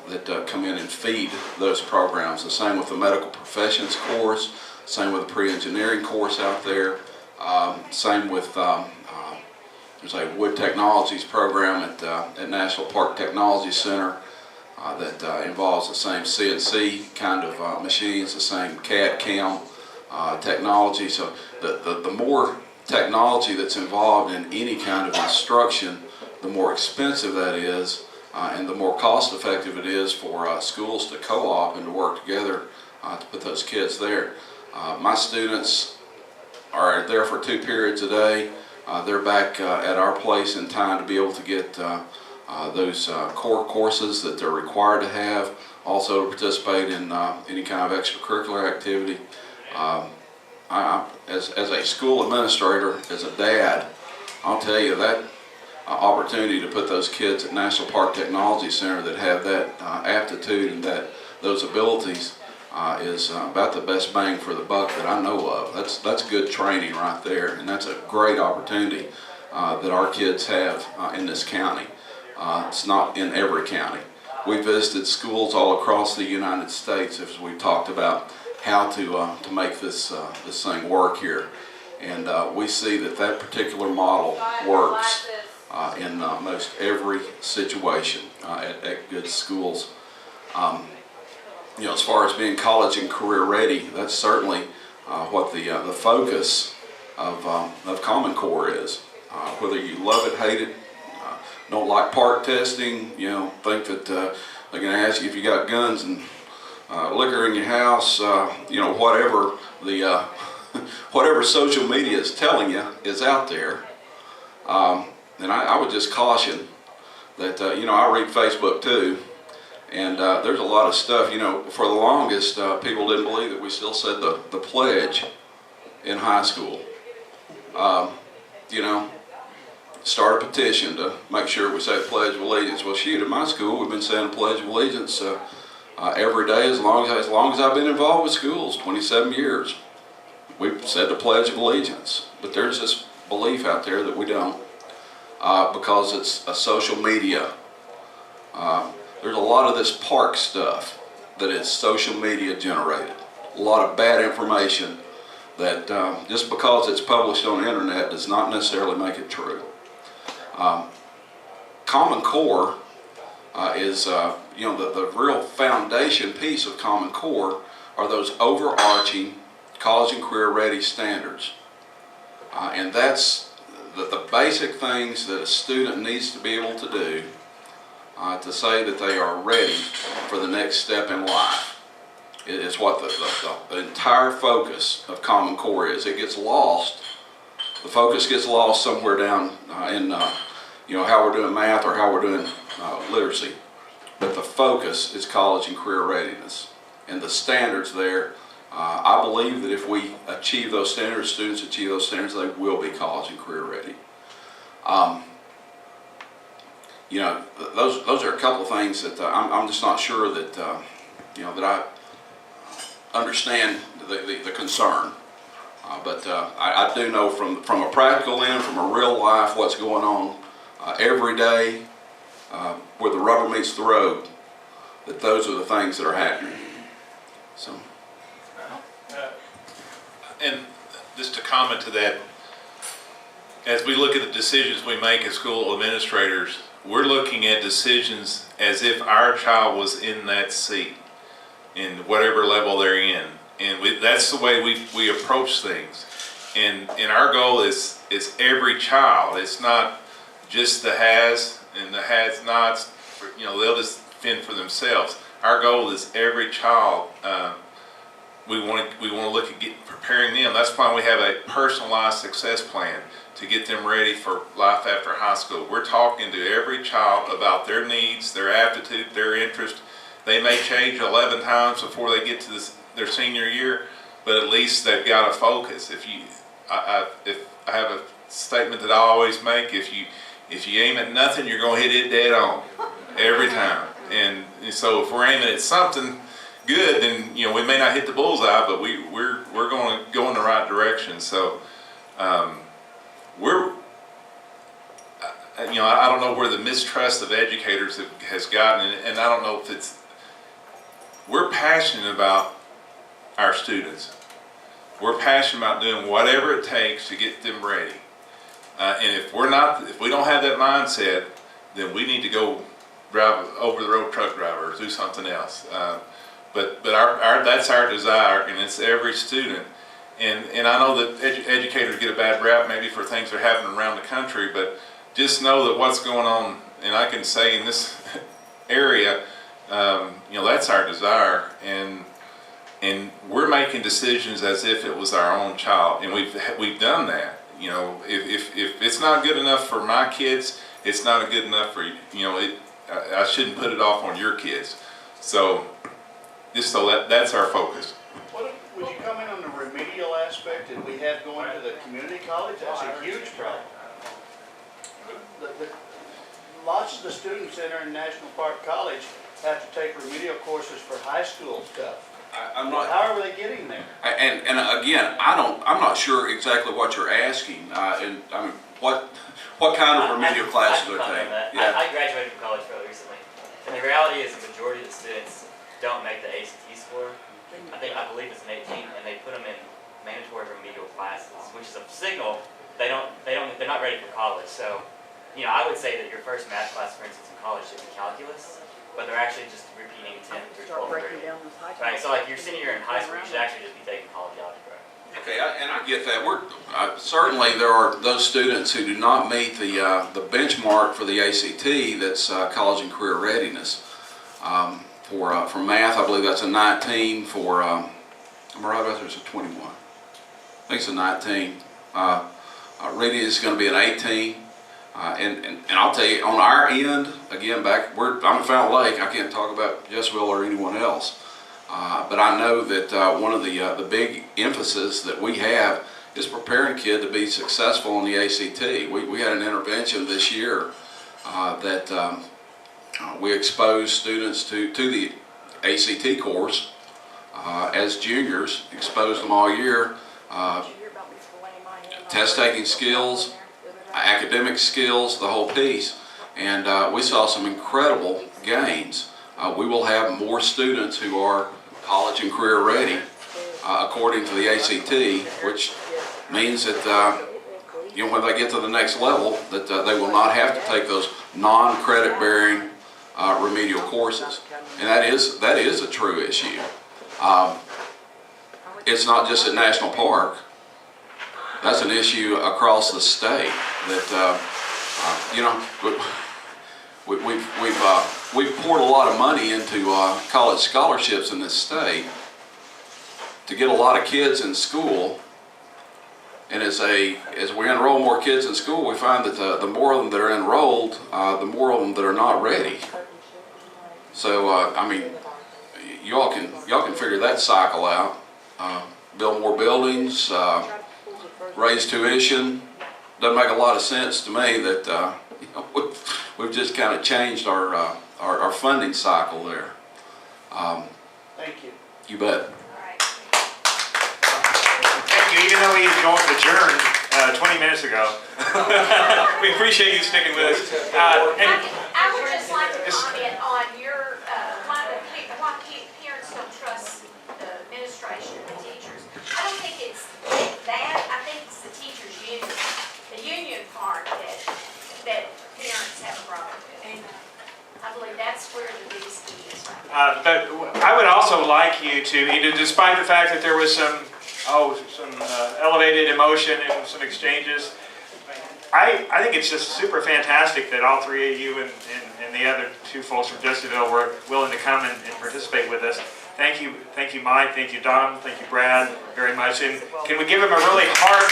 that come in and feed those programs. The same with the medical professions course, same with the pre-engineering course out there, same with there's a wood technologies program at National Park Technology Center that involves the same CNC kind of machines, the same CAD/CAM technology. So the more technology that's involved in any kind of instruction, the more expensive that is, and the more cost effective it is for schools to co-op and to work together to put those kids there. My students are there for 2 periods a day. They're back at our place in time to be able to get those core courses that they're required to have, also to participate in any kind of extracurricular activity. As a school administrator, as a dad, I'll tell you that opportunity to put those kids at National Park Technology Center that have that aptitude and those abilities is about the best bang for the buck that I know of. That's good training right there, and that's a great opportunity that our kids have in this county. It's not in every county. We visited schools all across the United States as we talked about how to make this thing work here. And we see that particular model works in most every situation at good schools. As far as being college and career ready, that's certainly what the focus of Common Core is. Whether you love it, hate it, don't like park testing, think that they're going to ask you if you got guns and liquor in your house, whatever the whatever social media is telling you is out there. And I would just caution that I read Facebook too, and there's a lot of stuff. For the longest, people didn't believe that we still said the pledge in high school. Start a petition to make sure we say the Pledge of Allegiance. Well, shoot, at my school, we've been saying the Pledge of Allegiance every day as long as I've been involved with schools, 27 years. We've said the Pledge of Allegiance, but there's this belief out there that we don't because it's a social media. There's a lot of this park stuff that is social media generated. A lot of bad information that just because it's published on the internet does not necessarily make it true. Common Core is, the real foundation piece of Common Core are those overarching college and career ready standards. And that's the basic things that a student needs to be able to do to say that they are ready for the next step in life. It is what the entire focus of Common Core is. It gets lost. The focus gets lost somewhere down in how we're doing math or how we're doing literacy. But the focus is college and career readiness. And the standards there, I believe that if we achieve those standards, students achieve those standards, they will be college and career ready. Those are a couple of things that I'm just not sure that, that I understand the concern. But I do know from a practical end, from a real life, what's going on every day where the rubber meets the road, that those are the things that are happening. So. And just to comment to that, as we look at the decisions we make as school administrators, we're looking at decisions as if our child was in that seat, in whatever level they're in. And that's the way we approach things. And our goal is every child. It's not just the has and the has-nots. They'll just fend for themselves. Our goal is every child. We want to look at preparing them. That's why we have a personalized success plan to get them ready for life after high school. We're talking to every child about their needs, their aptitude, their interest. They may change 11 times before they get to their senior year, but at least they've got a focus. I have a statement that I always make: if you aim at nothing, you're going to hit it dead on every time. And so if we're aiming at something good, then we may not hit the bullseye, but we're going to go in the right direction. So I don't know where the mistrust of educators has gotten, and I don't know if we're passionate about our students. We're passionate about doing whatever it takes to get them ready. And if we don't have that mindset, then we need to go drive over the road truck driver or do something else. But that's our desire, and it's every student. And I know that educators get a bad rap maybe for things that are happening around the country, but just know that what's going on, and I can say in this area, that's our desire, and we're making decisions as if it was our own child, and we've done that. If it's not good enough for my kids, it's not good enough for I shouldn't put it off on your kids. So that's our focus. Would you comment on the remedial aspect that we have going to the community college? That's a huge problem. Lots of the students that are in National Park College have to take remedial courses for high school stuff. How are they getting there? And again, I'm not sure exactly what you're asking. And what kind of remedial classes are taking? Yeah. I graduated from college fairly recently, and the reality is the majority of the students don't make the ACT score. I believe it's an 18, and they put them in mandatory remedial classes, which is a signal they're not ready for college. So, I would say that your first math class, for instance, in college should be calculus, but they're actually just repeating 10 through 12 grade. Right, so like your senior year in high school, you should actually just be taking college algebra. Okay, and I get that. Certainly there are those students who do not meet the benchmark for the ACT, that's college and career readiness. For math, I believe that's a 19. For am I right about there's a 21? I think it's a 19. Reading is going to be an 18. And I'll tell you, on our end, again, I'm at Fountain Lake. I can't talk about Jessieville or anyone else. But I know that one of the big emphasis that we have is preparing a kid to be successful in the ACT. We had an intervention this year that we exposed students to the ACT course as juniors, exposed them all year, test-taking skills, academic skills, the whole piece. And we saw some incredible gains. We will have more students who are college and career ready according to the ACT, which means that when they get to the next level, that they will not have to take those non-credit bearing remedial courses. And that is a true issue. It's not just at National Park. That's an issue across the state that we've poured a lot of money into college scholarships in this state to get a lot of kids in school. And as we enroll more kids in school, we find that the more of them that are enrolled, the more of them that are not ready. So I mean, y'all can figure that cycle out. Build more buildings, raise tuition. Doesn't make a lot of sense to me that we've just kind of changed our funding cycle there. Thank you. You bet. Thank you, even though we adjourned 20 minutes ago. We appreciate you sticking with us. I would just like to comment on your, why parents don't trust the administration and the teachers. I don't think it's that, I think it's the teachers' union. The union part that parents have a problem with. I believe that's where the biggest key is right now. But I would also like you to, despite the fact that there was some elevated emotion and some exchanges, I think it's just super fantastic that all three of you and the other two folks from Jessieville were willing to come and participate with us. Thank you, Mike, thank you, Don, thank you, Brad, very much. And can we give him a really hearty